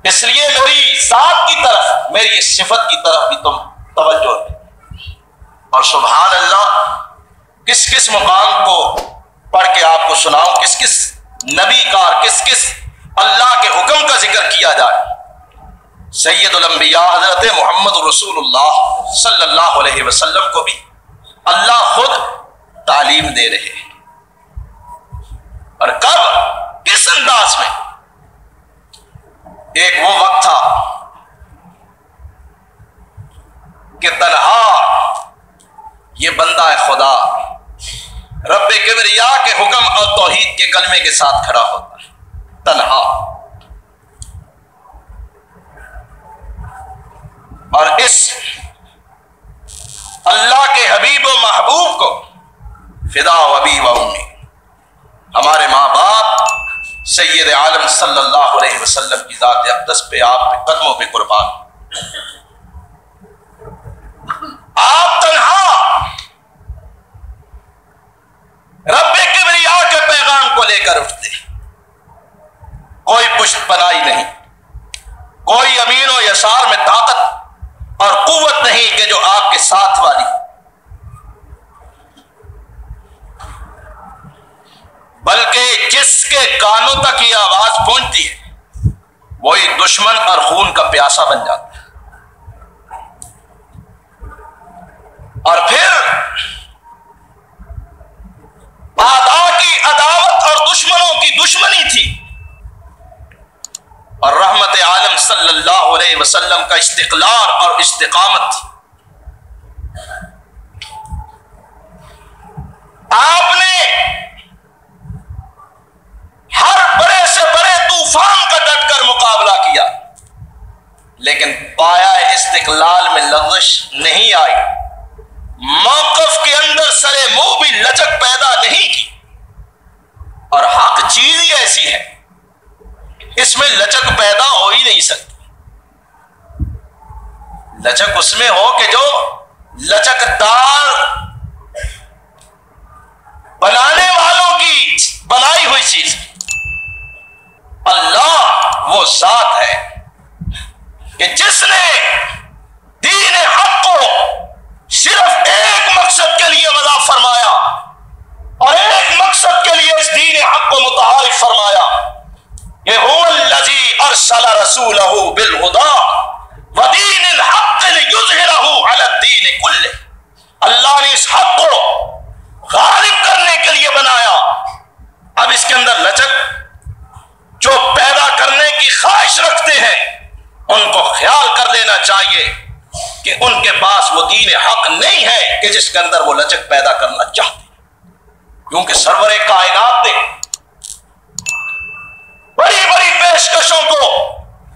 اس لیے میری ذات کی طرف، میری اس صفت کی طرف بھی تم توجہ دیں۔ اور سبحان اللہ، کس کس مقام کو پڑھ کے آپ کو سناؤں، کس کس نبی کا، کس کس اللہ کے حکم کا ذکر کیا جائے۔ سید الانبیاء حضرت محمد رسول اللہ صلی اللہ علیہ وسلم کو بھی اللہ خود تعلیم دے رہے ہیں، اور کب، کس انداز میں۔ ایک وہ وقت تھا کہ تنہا یہ بندہ خدا رب کبریا کے حکم اور توحید کے کلمے کے ساتھ کھڑا ہوتا ہے تنہا. اور اس اللہ کے حبیب و محبوب کو فدا و ابی و امی، ہمارے ماں باپ سید عالم صلی اللہ علیہ وسلم کی ذات اقدس پہ، آپ کے قدموں پہ قربان. آپ تنہا رب کبریا کے پیغام کو لے کر اٹھتے، کوئی پشت پناہی نہیں، کوئی امین و یسار میں طاقت اور قوت نہیں کہ جو آپ کے ساتھ والی، بلکہ جس کے کانوں تک یہ آواز پہنچتی ہے وہی دشمن اور خون کا پیاسا بن جاتا ہے. اور پھر اعداء کی عداوت اور دشمنوں کی دشمنی تھی، اور رحمت عالم صلی اللہ علیہ وسلم کا استقلال اور استقامت تھی. آپ نے ہر بڑے سے بڑے طوفان کا ڈٹ کر مقابلہ کیا، لیکن پایا استقلال میں لغزش نہیں آئی، موقف کے اندر سرے منہ بھی لچک پیدا نہیں کی. اور حق چیز ہی ایسی ہے، اس میں لچک پیدا ہو ہی نہیں سکتی. لچک اس میں ہو کہ جو لچکدار بنانے والوں کی بنائی ہوئی چیز. اللہ وہ ذات ہے کہ جس نے دین حق کو صرف ایک مقصد کے لیے وضع فرمایا اور ایک مقصد کے لیے اس دین حق کو متعارف فرمایا کہ هو الذی ارسل رسولہ بالہدی ودین الحق لیظہرہ علی الدین کلہ. اللہ نے اس حق کو غالب کرنے کے لیے بنایا. اب اس کے اندر لچک جو پیدا کرنے کی خواہش رکھتے ہیں ان کو خیال کر لینا چاہیے کہ ان کے پاس وہ دین حق نہیں ہے کہ جس کے اندر وہ لچک پیدا کرنا چاہتے ہیں، کیونکہ سرور کائنات نے بڑی بڑی پیشکشوں کو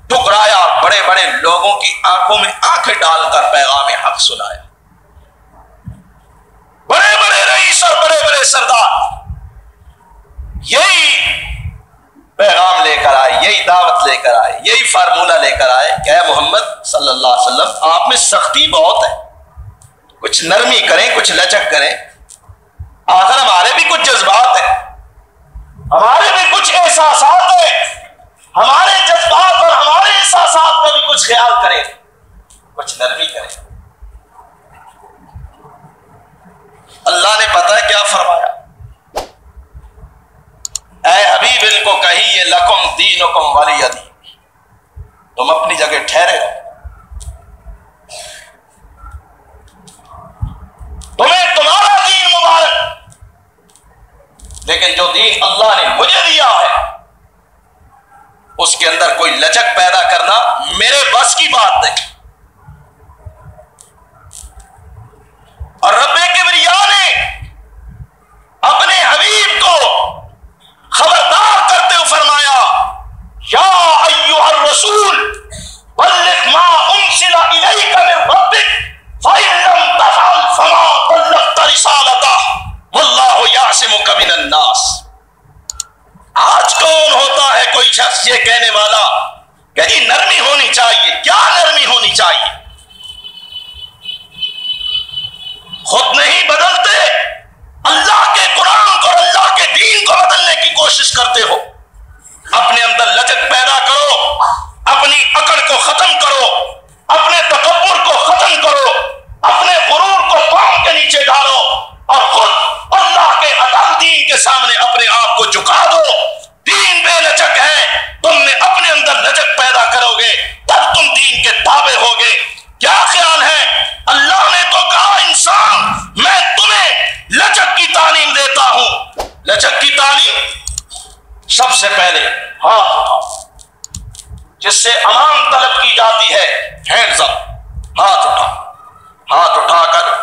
ٹکرایا اور بڑے بڑے لوگوں کی آنکھوں میں آنکھیں ڈال کر پیغام حق سنایا. بڑے بڑے رئیس اور بڑے بڑے سردار یہی پیغام لے کر آئے، یہی دعوت لے کر آئے، یہی فارمولہ لے کر آئے کہ اے محمد صلی اللہ علیہ وسلم آپ میں سختی بہت ہے، کچھ نرمی کریں، کچھ لچک کریں. آخر ہمارے بھی کچھ جذبات ہیں، ہمارے بھی کچھ احساسات ہیں، ہمارے جذبات اور ہمارے احساسات کا بھی کچھ خیال کریں، کچھ نرمی کریں. اللہ نے پتہ ہے کیا فرمایا؟ اے حبیب ان کو کہیے لکم دینکم ولی دین، تم اپنی جگہ ٹھہرے ہو، تمہیں تمہارا دین مبارک، لیکن جو دین اللہ نے مجھے دیا ہے اس کے اندر کوئی لچک پیدا کرنا میرے بس کی بات نہیں. اور رب کبریا نے اپنے حبیب کو خبردار کرتے ہوئے فرمایا یا ایھا الرسول بلغ ما انزل الیک من ربک فإن لم تفعل فما بلغت رسالتہ واللہ یعصمک من الناس. آج کون ہوتا ہے کوئی شخص یہ کہنے والا کہ جی نرمی ہونی چاہیے؟ کیا نرمی ہونی چاہیے؟ خود نہیں بدلتے، اللہ کے قرآن کو، اللہ کے دین کو بدلنے کی کوشش کرتے ہو. اپنے اندر لچک پیدا کرو، اپنی عقل کو ختم کرو، اپنے تکبر کو ختم کرو، اپنے غرور کو پاؤں کے نیچے ڈالو اور خود اللہ کے اٹل دین کے سامنے اپنے آپ کو جھکا دو. دین بے لچک ہے، تم نے اپنے اندر لچک پیدا کرو گے تب تم دین کے تابع ہوگے. کیا خیال ہے؟ اللہ نے تو کہا انسان میں تمہیں لچک کی تعلیم دیتا ہوں. لچک کی تعلیم سب سے پہلے ہاتھ اٹھاؤ، جس سے امان طلب کی جاتی ہے. ہینڈز اپ، ہاتھ اٹھا، ہاتھ اٹھا کر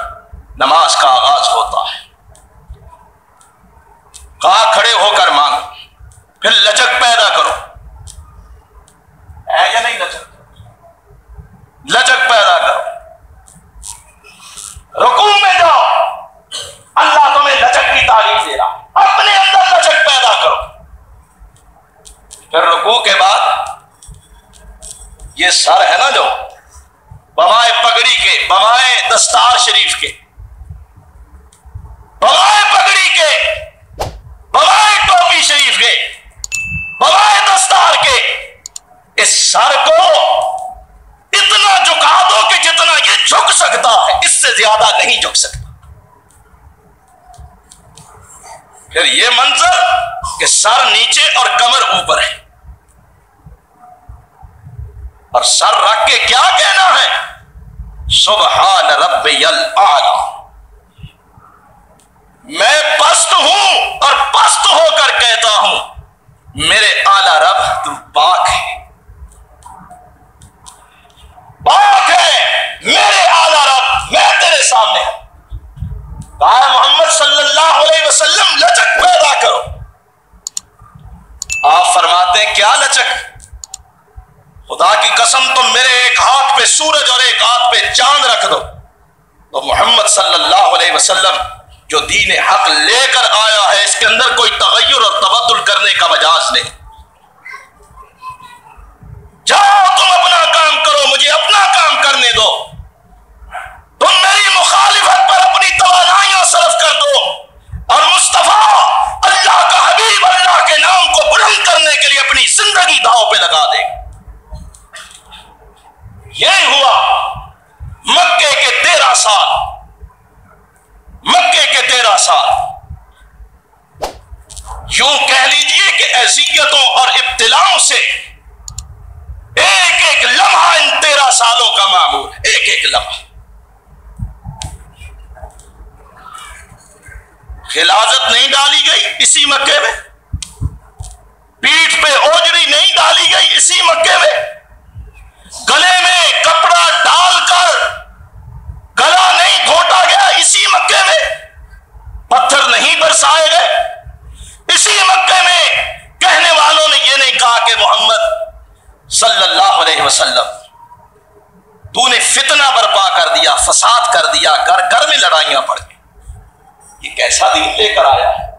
نماز کا آغاز ہوتا ہے. کہا کھڑے ہو کر مانگو، پھر لچک پیدا کرو، ہے یا نہیں لچک؟ لچک پیدا کرو، رکوع میں جاؤ، اللہ تمہیں لچک کی تعلیم دے رہا، اپنے اندر لچک پیدا کرو۔ پھر رکوع کے بعد یہ سر ہے نا جو بمائے پگڑی کے، بمائے دستار شریف کے، بمائے پگڑی کے، بمائے ٹوپی شریف کے، بمائے دستار کے، اس سر کو اتنا جھکا دو کہ جتنا یہ جھک سکتا ہے، اس سے زیادہ نہیں جھک سکتا۔ پھر یہ منظر کہ سر نیچے اور کمر اوپر ہے، اور سر رکھ کے کیا کہنا ہے؟ سبحان ربی الاعلی، میں پست ہوں اور پست ہو کر کہتا ہوں میرے اعلی رب تو پاک ہے، پاک ہے میرے اعلی رب، میں تیرے سامنے ہوں۔ کہا محمد صلی اللہ علیہ وسلم لچک پیدا کرو۔ آپ فرماتے ہیں کیا لچک؟ خدا کی قسم تم میرے ایک ہاتھ پہ سورج اور ایک ہاتھ پہ چاند رکھ دو تو محمد صلی اللہ علیہ وسلم جو دین حق لے کر آیا ہے اس کے اندر کوئی تغیر اور تبدل کرنے کا مجاز نہیں۔ جاؤ تم اپنا کام کرو، مجھے اپنا کام کرنے دو، تم میری مخالفت پر اپنی توانائیاں صرف کر دو، اور مصطفیٰ اللہ کا حبیب اللہ کے نام کو بلند کرنے کے لیے اپنی زندگی داؤ پہ لگا دے۔ یہی ہوا مکے کے 13 سال، مکے کے 13 سال یوں کہہ لیجئے کہ اذیتوں اور ابتلاؤں سے ایک ایک لمحہ ان 13 سالوں کا معمول، ایک ایک لمحہ۔ غلاظت نہیں ڈالی گئی اسی مکے میں، پیٹھ پہ اوجری نہیں ڈالی گئی اسی مکے میں، گلے میں کپڑا ڈال کر گلا نہیں گھونٹا گیا اسی مکے میں، پتھر نہیں برسائے گئے اسی مکے میں۔ کہنے والوں نے یہ نہیں کہا کہ محمد صلی اللہ علیہ وسلم تو نے فتنہ برپا کر دیا، فساد کر دیا، گھر گھر میں لڑائیاں پڑ گئی، یہ کیسا دین لے کر آیا ہے؟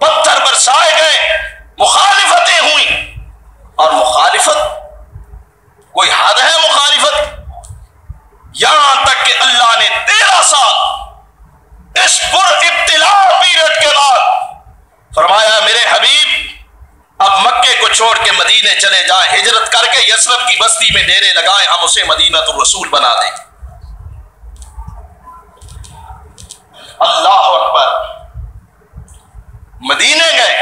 پتھر برسائے گئے، مخالفتیں ہوئیں، اور مخالفت کوئی حد ہے مخالفت؟ یہاں تک کہ اللہ نے 13 سال اس پر ابتلاء پیریڈ کے بعد فرمایا میرے حبیب اب مکے کو چھوڑ کے مدینے چلے جائیں، ہجرت کر کے یثرب کی بستی میں ڈیرے لگائیں، ہم اسے مدینہ الرسول بنا دیں۔ اللہ اکبر، مدینے گئے،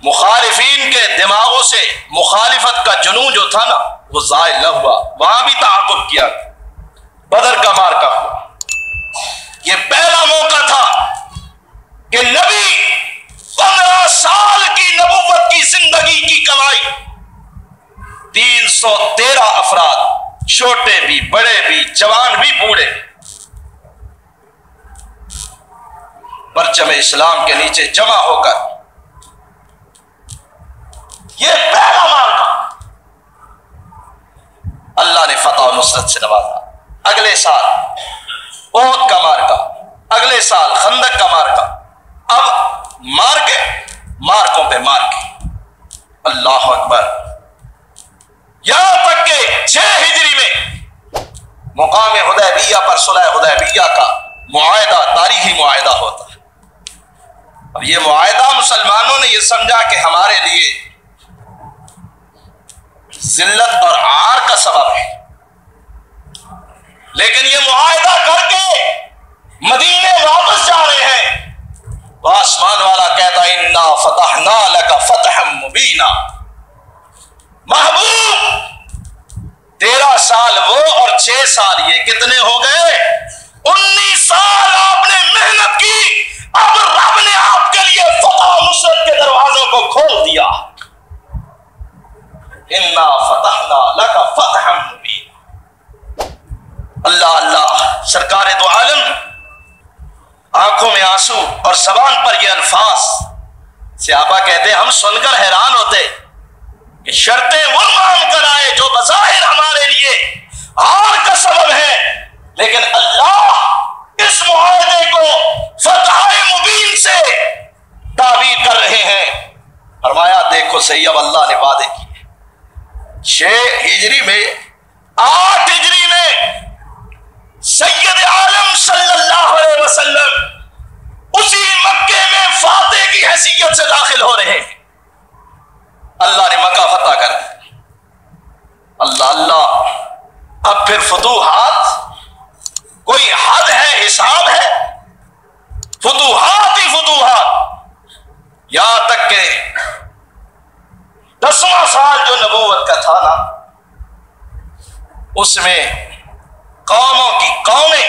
مخالفین کے دماغوں سے مخالفت کا جنون جو تھا نا وہ زائل نہ ہوا، وہاں بھی تعاقب کیا، بدر کا مارکا ہوا۔ یہ پہلا موقع تھا کہ نبی 15 سال کی نبوت کی زندگی کی کمائی 313 افراد، چھوٹے بھی بڑے بھی جوان بھی بوڑھے، پرچم اسلام کے نیچے جمع ہو کر یہ پہلا مارکا اللہ نے فتح و نصرت سے نوازا۔ اگلے سال احد کا مارکا، اگلے سال خندق کا مارکا، اب مارکے مارکوں پہ مارکے، اللہ اکبر، یہاں تک کہ 6 ہجری میں مقام حدیبیہ پر صلح حدیبیہ کا معاہدہ، تاریخی معاہدہ ہوتا ہے، اور یہ معاہدہ مسلمانوں نے یہ سمجھا کہ ہمارے لیے ذلت اور عار کا سبب ہے، لیکن یہ معاہدہ کر کے مدینے واپس جا رہے ہیں تو آسمان والا کہتا ہے انا فتحنا لک فتحا مبینا، محبوب 13 سال وہ اور 6 سال یہ، کتنے ہو گئے؟ 19 سال آپ نے محنت کی، اب رب نے آپ کے لیے فتح و نصرت کے دروازوں کو کھول دیا۔ انا فتحنا لک فتحا مبینا، آنسو اور زبان پر یہ الفاظ، صحابہ کہتے ہم سن کر حیران ہوتے کہ شرطیں وہ مان کر آئے جو بظاہر ہمارے لیے ہار کا سبب ہے، لیکن اللہ اس معاہدے کو فتح مبین سے تعبیر کر رہے ہیں۔ فرمایا دیکھو صحیح، اب اللہ نے وعدے کیے 6 ہجری میں 8 ہجری میں سید عالم صلی اللہ علیہ وسلم اسی مکے میں فاتح کی حیثیت سے داخل ہو رہے ہیں۔ اللہ نے مکہ فتح کر دیا۔ اللہ اب پھر فتوحات کوئی حد ہے، حساب ہے؟ فتوحات ہی فتوحات، یہاں تک کہ 10واں سال جو نبوت کا تھا نا، اس میں قوموں کی قومیں،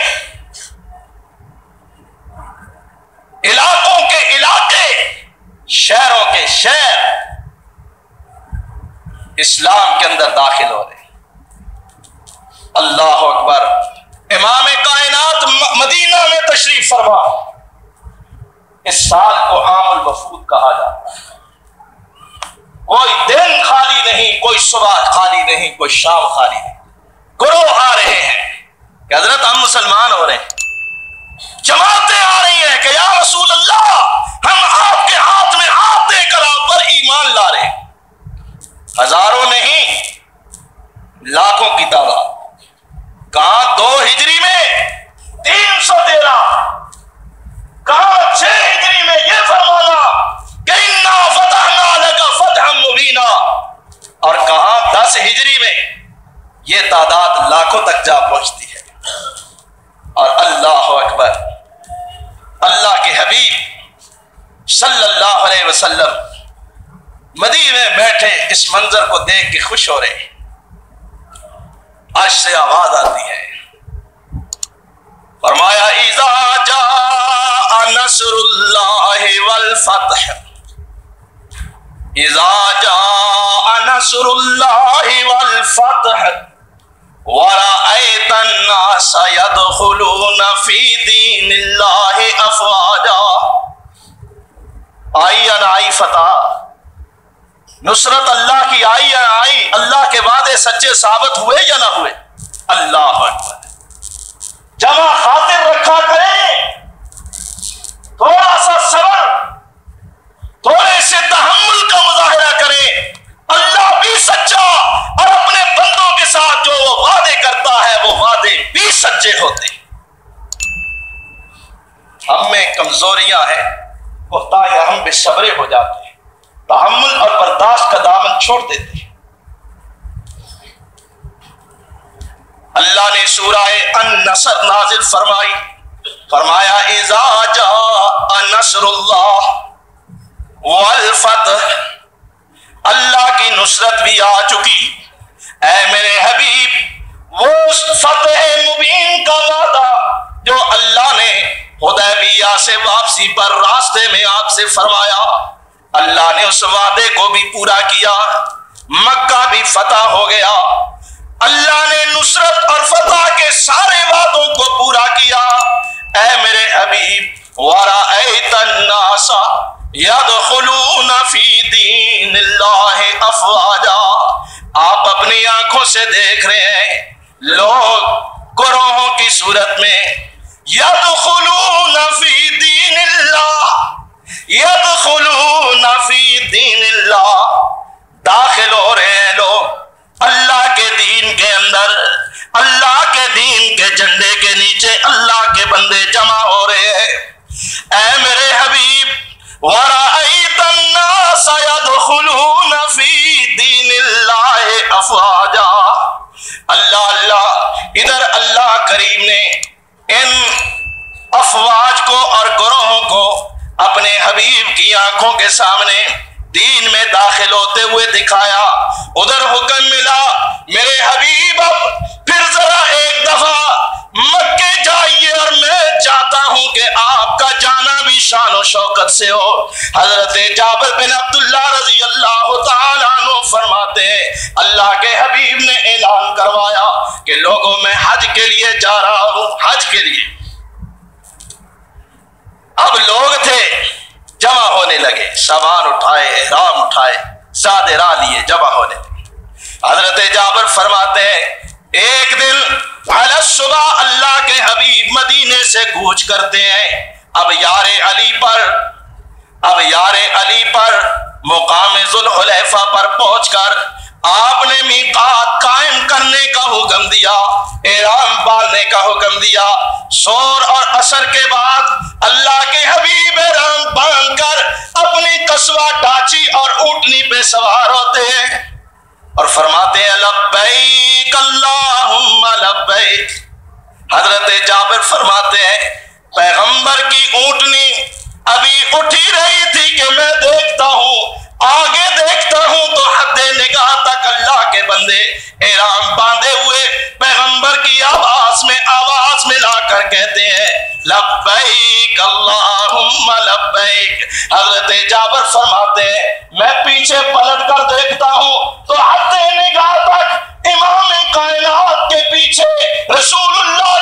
علاقوں کے علاقے، شہروں کے شہر اسلام کے اندر داخل ہو رہے۔ اللہ اکبر۔ امام کائنات مدینہ میں تشریف فرما۔ اس سال کو عام الوفود کہا جاتا ہے۔ کوئی دن خالی نہیں، کوئی صبح خالی نہیں، کوئی شام خالی نہیں۔ گروہ آ رہے ہیں کہ حضرت ہم مسلمان ہو رہے ہیں، جماعتیں آ رہی ہیں کہ یا رسول اللہ ہم آپ کے ہاتھ میں ہاتھ دے کر آپ پر ایمان لا رہے ہیں۔ ہزاروں نہیں، لاکھوں کی تعداد۔ کہاں 2 ہجری میں 313، کہاں 6 ہجری میں یہ فرمانا کہ انا فتحنا لک فتحا مبینا، اور کہاں 10 ہجری میں یہ تعداد لاکھوں تک جا پہنچتی ہے۔ اور اللہ اکبر، اللہ کے حبیب صلی اللہ علیہ وسلم مدینے میں بیٹھے اس منظر کو دیکھ کے خوش ہو رہے ہیں۔ عرش سے آواز آتی ہے، فرمایا اذا جاء نصر اللہ والفتح، اذا جاء نصر اللہ والفتح ورأيت الناس يدخلون في دين الله افواجا۔ آئی یا نہ آئی فتح، نصرت اللہ کی آئی یا نہ آئی، اللہ کے وعدے سچے ثابت ہوئے یا نہ ہوئے؟ اللہ اکبر۔ جمع خاطر رکھا کریں، تھوڑا سا صبر، تھوڑے سے تحمل کا مظاہرہ کریں۔ اللہ بھی سچا، اور اپنے بندوں کے ساتھ جو وہ وعدے کرتا ہے وہ وعدے بھی سچے ہوتے ہیں۔ ہم میں کمزوریاں ہیں، کوتاہیاں، ہم بے صبرے ہو جاتے ہیں، تحمل اور برداشت کا دامن چھوڑ دیتے ہیں۔ اللہ نے سورہ النصر نازل فرمائی، فرمایا اذا جاء نصر اللہ والفتح، اللہ کی نصرت بھی آ چکی۔ اے میرے حبیب، وہ فتح مبین کا وعدہ جو اللہ نے حدیبیہ سے واپسی پر راستے میں آپ سے فرمایا، اللہ نے اس وعدے کو بھی پورا کیا، مکہ بھی فتح ہو گیا۔ اللہ نے نصرت اور فتح کے سارے وعدوں کو پورا کیا۔ اے میرے حبیب، وَرَأَيْتَ النَّاسَ يَدْخُلُونَ فِي دِينِ اللَّهِ أَفْوَاجًا، آپ اپنی آنکھوں سے دیکھ رہے ہیں لوگ گروہوں کی صورت میں يَدْخُلُونَ فِي دِينِ اللَّهِ، يَدْخُلُونَ فِي دِينِ اللَّهِ، داخل ہو رہے ہیں لوگ اللہ کے دین کے اندر، اللہ کے دین کے جھنڈے کے نیچے اللہ کے بندے جمع ہو رہے ہیں۔ اے میرے حبیب، وَرَأَيْتَ النَّاسَ يَدْخُلُونَ فِي دِينِ اللَّهِ أَفْوَاجًا، اللہ ادھر اللہ کریم نے ان افواج کو اور گروہوں کو اپنے حبیب کی آنکھوں کے سامنے دین میں داخل ہوتے ہوئے دکھایا۔ ادھر حکم ملا، میرے حبیب اب پھر ذرا ایک دفعہ مکے جائیے، اور میں چاہتا ہوں کہ آپ کا جانا بھی شان و شوکت سے ہو۔ حضرت جابر بن عبداللہ رضی اللہ تعالیٰ عنہ فرماتے ہیں، اللہ کے حبیب نے اعلان کروایا کہ لوگوں میں حج کے لیے جا رہا ہوں، حج کے لیے۔ اب لوگ تھے جمع ہونے لگے، سامان اٹھائے، احرام اٹھائے، زاد راہ لیے، جمع ہونے لگے۔ حضرت جابر فرماتے ہیں ایک دن علی الصبح اللہ کے حبیب مدینے سے کوچ کرتے ہیں۔ اب یار علی پر مقام ذوالحلیفہ پر پہنچ کر آپ نے میقات قائم کرنے کا حکم دیا، احرام باندھنے کا حکم دیا۔ ظہر اور عصر کے بعد اللہ کے حبیب احرام باندھ کر اپنی قصبہ ڈھانچی اور اونٹنی پہ سوار ہوتے ہیں اور فرماتے ہیں لبیک اللہم لبیک۔ حضرت جابر فرماتے ہیں پیغمبر کی اونٹنی ابھی اٹھی رہی تھی کہ میں دیکھتا ہوں، آگے دیکھتا ہوں تو حد نگاہ تک اللہ کے بندے احرام باندھے ہوئے پیغمبر کی آواز ملا کر کہتے ہیں لبیک اللہم لبیک۔ حضرت جابر فرماتے ہیں میں پیچھے پلٹ کر دیکھتا ہوں تو حد نگاہ تک امام کائنات کے پیچھے رسول اللہ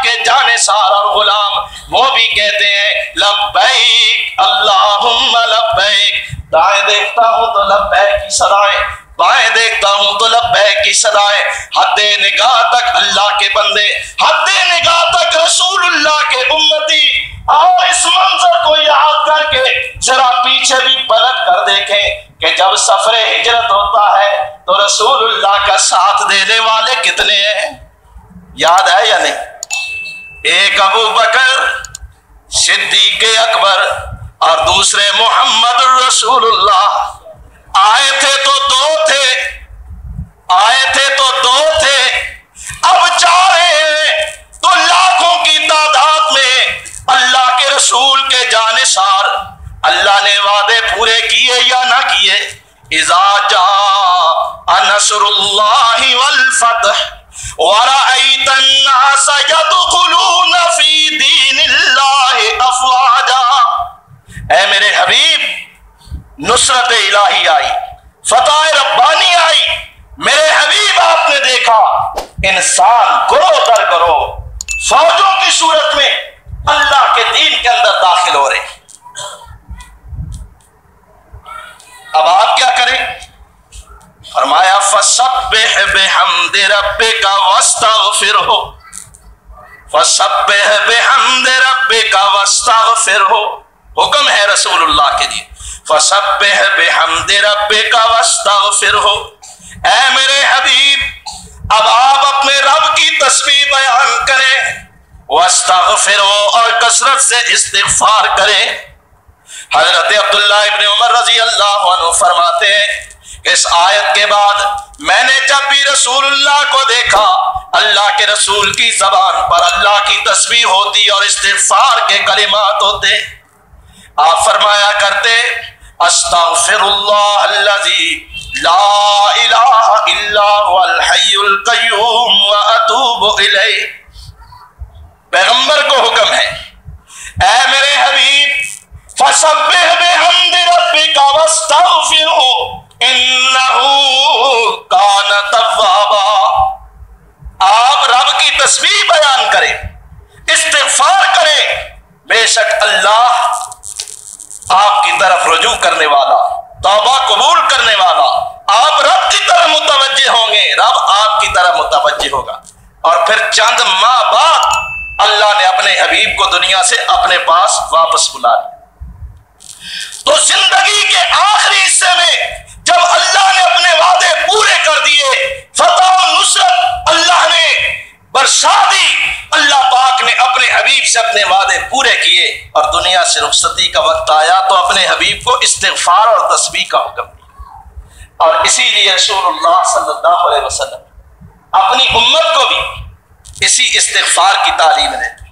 کے جانثار اور غلام وہ بھی کہتے ہیں لبیک اللہم لبیک۔ دائیں دیکھتا ہوں تو لبیک کی صدائیں، بائیں دیکھتا ہوں تو لبیک کی صدائیں۔ حد نگاہ تک اللہ کے بندے، حد نگاہ تک رسول اللہ کے امتی۔ اور اس منظر کو یاد کر کے ذرا پیچھے بھی پلٹ کر دیکھیں کہ جب سفر ہجرت ہوتا ہے تو رسول اللہ کا ساتھ دینے والے کتنے ہیں؟ یاد ہے یا نہیں؟ ایک ابو بکر صدیق اکبر اور دوسرے محمد الرسول اللہ۔ آئے تھے تو دو تھے، اب جا رہے ہیں تو لاکھوں کی تعداد میں اللہ کے رسول کے جانثار۔ اللہ نے وعدے پورے کیے یا نہ کیے؟ اذا جاء نصر اللہ والفتح ورأيت الناس يدخلون في دين الله افواجا۔ اے میرے حبیب نصرت الہی آئی، فتح ربانی آئی، میرے حبیب آپ نے دیکھا انسان گروہ در گروہ فوجوں کی صورت میں اللہ کے دین کے اندر داخل ہو رہے۔ اب آپ کیا کریں؟ فرمایا فسبح بحمد ربک واستغفرہ، فسبح بحمد ربک واستغفرہ۔ حکم ہے رسول اللہ کے لیے فسبح بحمد ربک واستغفرہ۔ اے میرے حبیب اب آپ اپنے رب کی تسبیح بیان کریں، واستغفرہ اور کثرت سے استغفار کریں۔ حضرت عبداللہ ابن عمر رضی اللہ عنہ فرماتے ہیں کہ اس آیت کے بعد میں نے جب بھی رسول اللہ کو دیکھا اللہ کے رسول کی زبان پر اللہ کی تسبیح ہوتی اور استغفار کے کلمات ہوتے۔ آپ فرمایا کرتے استغفر اللہ الذی لا الہ الا هو الحی القیوم واتوب الیہ۔ پیغمبر کو حکم ہے اے میرے حبیب فسبح بحمد ربک واستغفرہ انہ کان توابا۔ آپ رب کی تسبیح بیان کریں، استغفار کریں، بے شک اللہ آپ کی طرف رجوع کرنے والا، توبہ قبول کرنے والا، آپ رب کی طرف متوجہ ہوں گے، رب آپ کی طرف متوجہ ہوگا۔ اور پھر چند ماہ بعد اللہ نے اپنے حبیب کو دنیا سے اپنے پاس واپس بلا لیا۔ تو زندگی کے آخری حصے میں جب اللہ نے اپنے وعدے پورے کر دیے، فتح و نصرت اللہ نے برسا دی، اللہ پاک نے اپنے حبیب سے اپنے وعدے پورے کیے اور دنیا سے رخصتی کا وقت آیا تو اپنے حبیب کو استغفار اور تسبیح کا حکم دیا۔ اور اسی لیے رسول اللہ صلی اللہ علیہ وسلم اپنی امت کو بھی اسی استغفار کی تعلیم دیتے۔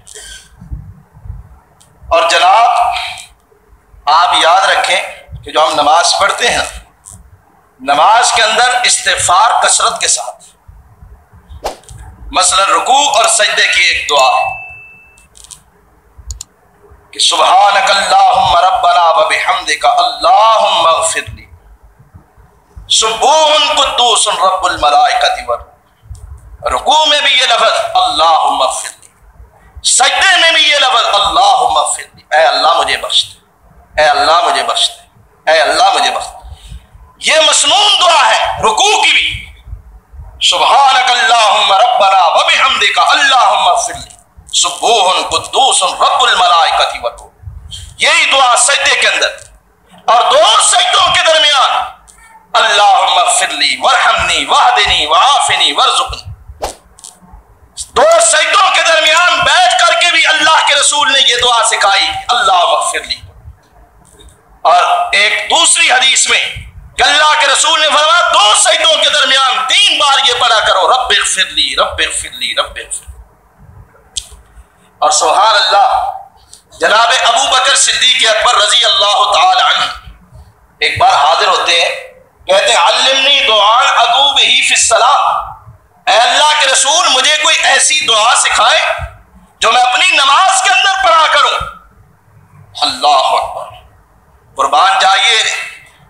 اور جناب آپ یاد رکھیں کہ جو ہم نماز پڑھتے ہیں نماز کے اندر استغفار کثرت کے ساتھ، مثلا رکوع اور سجدے کی ایک دعا ہے کہ سبحانک اللہم ربنا وبحمدک اللہم اغفر لی سبوح قدوس رب الملائکۃ والروح۔ رکوع میں بھی یہ لفظ اللہم اغفر لی، سجدے میں بھی یہ لفظ اللہم اغفر لی، اے اللہ مجھے بخش دے، اے اللہ مجھے بخش دے، اے اللہ مجھے بخش دے، یہ مسنون دعا ہے رکوع کی بھی، سبحانک اللہم ربنا وبحمدک اللہم اغفر لی سبوح قدوس رب الملائکۃ والروح، یہی دعا سجدے کے اندر اور دو سجدوں کے درمیان اللہم اغفر لی ورحمنی واہدنی وعافنی وارزقنی، دو سجدوں کے درمیان بیٹھ کر کے بھی اللہ کے رسول نے یہ دعا سکھائی اللہم اغفر لی۔ اور ایک دوسری حدیث میں کہ اللہ کے رسول نے فرمایا دو سجدوں کے درمیان 3 بار یہ پڑھا کرو رب اغفر لی رب اغفر لی رب اغفر لی۔ اور سبحان اللہ جناب ابو بکر صدیق اکبر رضی اللہ تعالی عنہ ایک بار حاضر ہوتے ہیں، کہتے ہیں علمنی دعاء ادعو بہ فی الصلاۃ، اے اللہ کے رسول مجھے کوئی ایسی دعا سکھائے جو میں اپنی نماز کے اندر پڑھا کروں۔ اللہ اکبر، قربان جائیے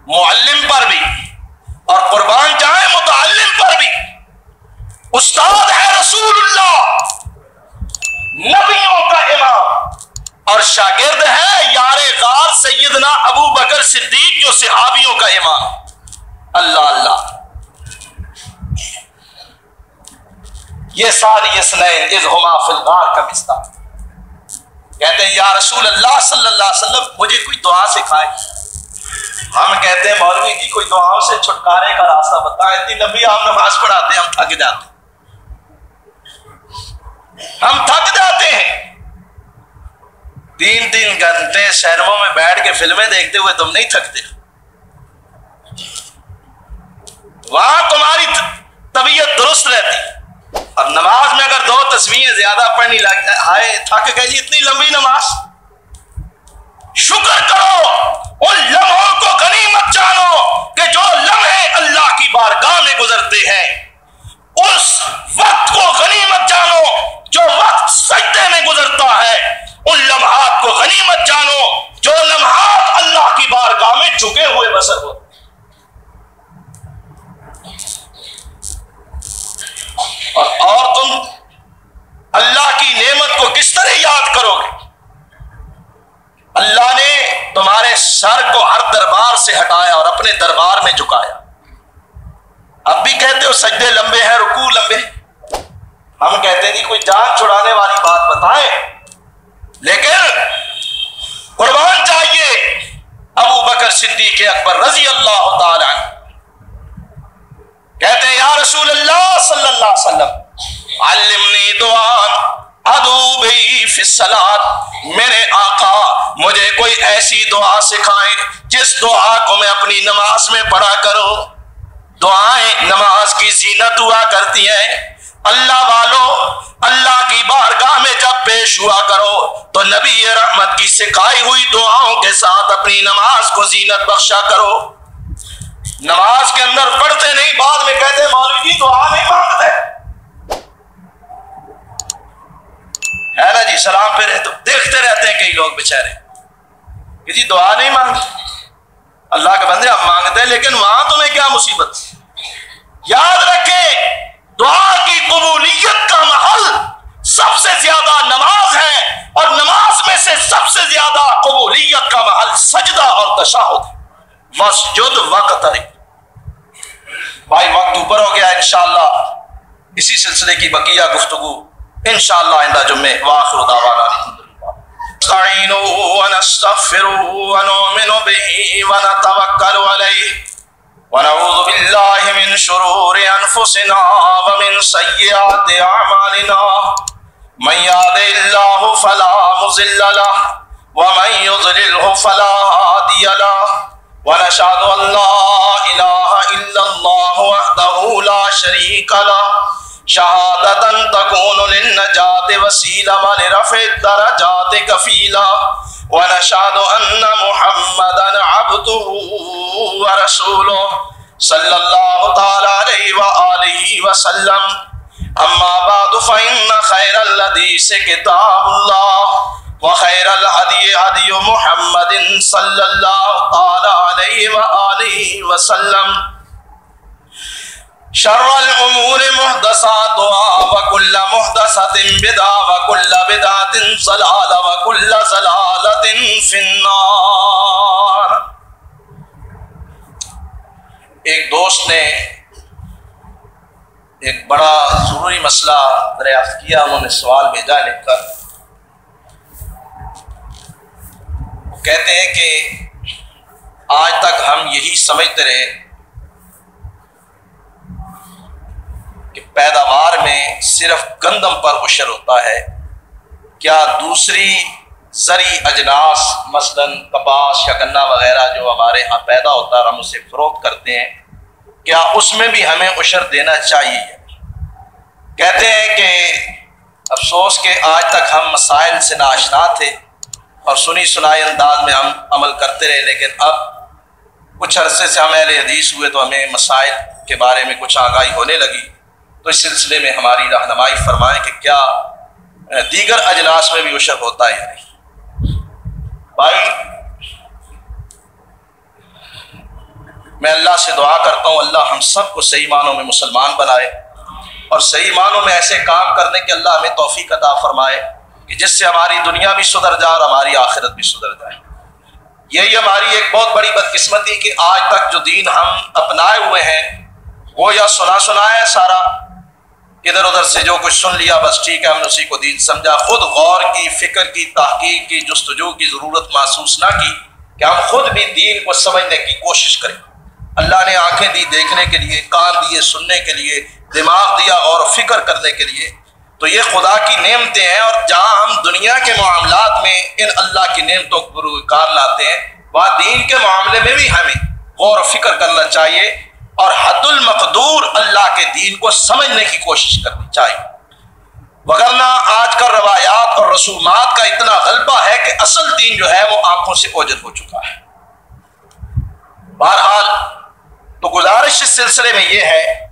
معلم پر بھی اور قربان جائے متعلم پر بھی، استاد ہے رسول اللہ نبیوں کا امام اور شاگرد ہے یار غار سیدنا ابو بکر صدیق جو صحابیوں کا امام۔ اللہ اللہ، یہ ثانی اثنین اذ ہما فی الغار کا مصداق، کہتے ہیں یا رسول اللہ صلی اللہ علیہ وسلم مجھے کوئی دعا سکھائے۔ ہم کہتے ہیں مولوی جی کوئی دعاؤں سے چھٹکارے کا راستہ بتائیں، اتنی لمبی ہم نماز پڑھاتے ہیں ہم تھک جاتے ہیں، ہم تھک جاتے ہیں، 3 گھنٹے سینموں میں بیٹھ کے فلمیں دیکھتے ہوئے تم نہیں تھکتے، وہاں تمہاری طبیعت درست رہتی، اور نماز میں اگر 2 تسبیحیں زیادہ پڑھنی لگ جائے ہائے تھک گئی اتنی لمبی نماز۔ شکر کرو ان لمحوں کو غنیمت جانو کہ جو لمحے اللہ کی بارگاہ میں گزرتے ہیں، اس وقت کو غنیمت جانو جو وقت سجدے میں گزرتا ہے، ان لمحات کو غنیمت جانو جو لمحات اللہ کی بارگاہ میں جھکے ہوئے بسر ہو۔ اور تم اللہ کی نعمت کو کس طرح یاد کرو گے؟ اللہ نے تمہارے سر کو ہر دربار سے ہٹایا اور اپنے دربار میں جھکایا۔ اب بھی کہتے ہو سجدے لمبے ہیں رکوع لمبے، ہم کہتے ہیں کوئی جان چھڑانے والی بات بتائیں، لیکن قربان جائیے ابو بکر صدیق اکبر رضی اللہ تعالی عنہ کہتے ہیں یا رسول اللہ صلی اللہ علیہ وسلم علمنی دعاء ادعو بہ فی الصلاۃ، میرے آقا مجھے کوئی ایسی دعا سکھائیں جس دعا کو میں اپنی نماز میں پڑھا کروں۔ دعائیں نماز کی زینت ہوا کرتی ہیں، اللہ والو اللہ کی بارگاہ میں جب پیش ہوا کرو تو نبی رحمت کی سکھائی ہوئی دعاؤں کے ساتھ اپنی نماز کو زینت بخشا کرو۔ نماز کے اندر پڑھتے نہیں، بعد میں کہتے مولوی جی دعا نہیں مانگتے، ہے نا جی، سلام پہ رہتے دیکھتے رہتے ہیں کئی لوگ بیچارے کہ جی دعا نہیں مانگتے۔ اللہ کے بندے آپ مانگتے ہیں لیکن وہاں تمہیں کیا مصیبت؟ یاد رکھیں دعا کی قبولیت کا محل سب سے زیادہ نماز ہے، اور نماز میں سے سب سے زیادہ قبولیت کا محل سجدہ اور تشہد ہے۔ مسجد وقترب، بھائی وقت اوپر ہو گیا، انشاءاللہ اسی سلسلے کی بقیہ گفتگو انشاءاللہ آئندہ جمعے۔ وآخر دعوانا نستعینوا ونستغفروا ونؤمن به ونتوکل علیہ ونعوذ باللہ من شرور انفسنا ومن سیئات اعمالنا من یهد اللہ فلا مضل له ومن یضللہ فلا ہادی له ونشهد ان لا الہ الا اللہ وحدہ لا شریک له شہادة تکون للنجاة وسیلہ ولرفع الدرجات کفیلہ ونشهد ان محمدا عبدہ ورسولہ صلی اللہ تعالی علیہ وآلہ وسلم۔ اما بعد فإن خیر الحدیث کتاب اللہ وخیر الہدی ہدی محمد صلی اللہ تعالی علیہ وآلہ وسلم۔ شر الامور محدثاتها وكل محدث محدثۃ بدعۃ وکل بدعۃ ضلالہ وکل ضلالۃ فی النار۔ ایک دوست نے ایک بڑا ضروری مسئلہ دریافت کیا، انہوں نے سوال بھیجا لکھ کر، وہ کہتے ہیں کہ آج تک ہم یہی سمجھتے رہے کہ پیداوار میں صرف گندم پر عشر ہوتا ہے، کیا دوسری زرعی اجناس مثلاً کپاس یا گنا وغیرہ جو ہمارے ہاں پیدا ہوتا ہے ہم اسے فروخت کرتے ہیں، کیا اس میں بھی ہمیں عشر دینا چاہیے؟ کہتے ہیں کہ افسوس کہ آج تک ہم مسائل سے ناآشنا تھے اور سنی سنائی انداز میں ہم عمل کرتے رہے، لیکن اب کچھ عرصے سے ہم اہل حدیث ہوئے تو ہمیں مسائل کے بارے میں کچھ آگاہی ہونے لگی، تو اس سلسلے میں ہماری رہنمائی فرمائیں کہ کیا دیگر اجناس میں بھی عشر ہوتا ہے یا نہیں۔ بھائی میں اللہ سے دعا کرتا ہوں اللہ ہم سب کو صحیح معنوں میں مسلمان بنائے اور صحیح معنوں میں ایسے کام کرنے کے اللہ ہمیں توفیق عطا فرمائے کہ جس سے ہماری دنیا بھی سدھر جائے اور ہماری آخرت بھی سدھر جائے۔ یہی ہماری ایک بہت بڑی بدقسمتی کہ آج تک جو دین ہم اپنائے ہوئے ہیں وہ یا سنا ہے سارا، ادھر ادھر سے جو کچھ سن لیا بس ٹھیک ہے ہم نے اسی کو دین سمجھا، خود غور کی، فکر کی، تحقیق کی، جستجو کی ضرورت محسوس نہ کی کہ ہم خود بھی دین کو سمجھنے کی کوشش کریں۔ اللہ نے آنکھیں دی دیکھنے کے لیے، کان دیے سننے کے لیے، دماغ دیا اور فکر کرنے کے لیے، تو یہ خدا کی نعمتیں ہیں، اور جہاں ہم دنیا کے معاملات میں ان اللہ کی نعمتوں کو کار لاتے ہیں وہاں دین کے معاملے میں بھی ہمیں غور و فکر کرنا چاہیے اور حد المقدور اللہ کے دین کو سمجھنے کی کوشش کرنی چاہیے، وگرنہ آج کل روایات اور رسومات کا اتنا غلبہ ہے کہ اصل دین جو ہے وہ آنکھوں سے اوجھل ہو چکا ہے۔ بہرحال تو گزارش اس سلسلے میں یہ ہے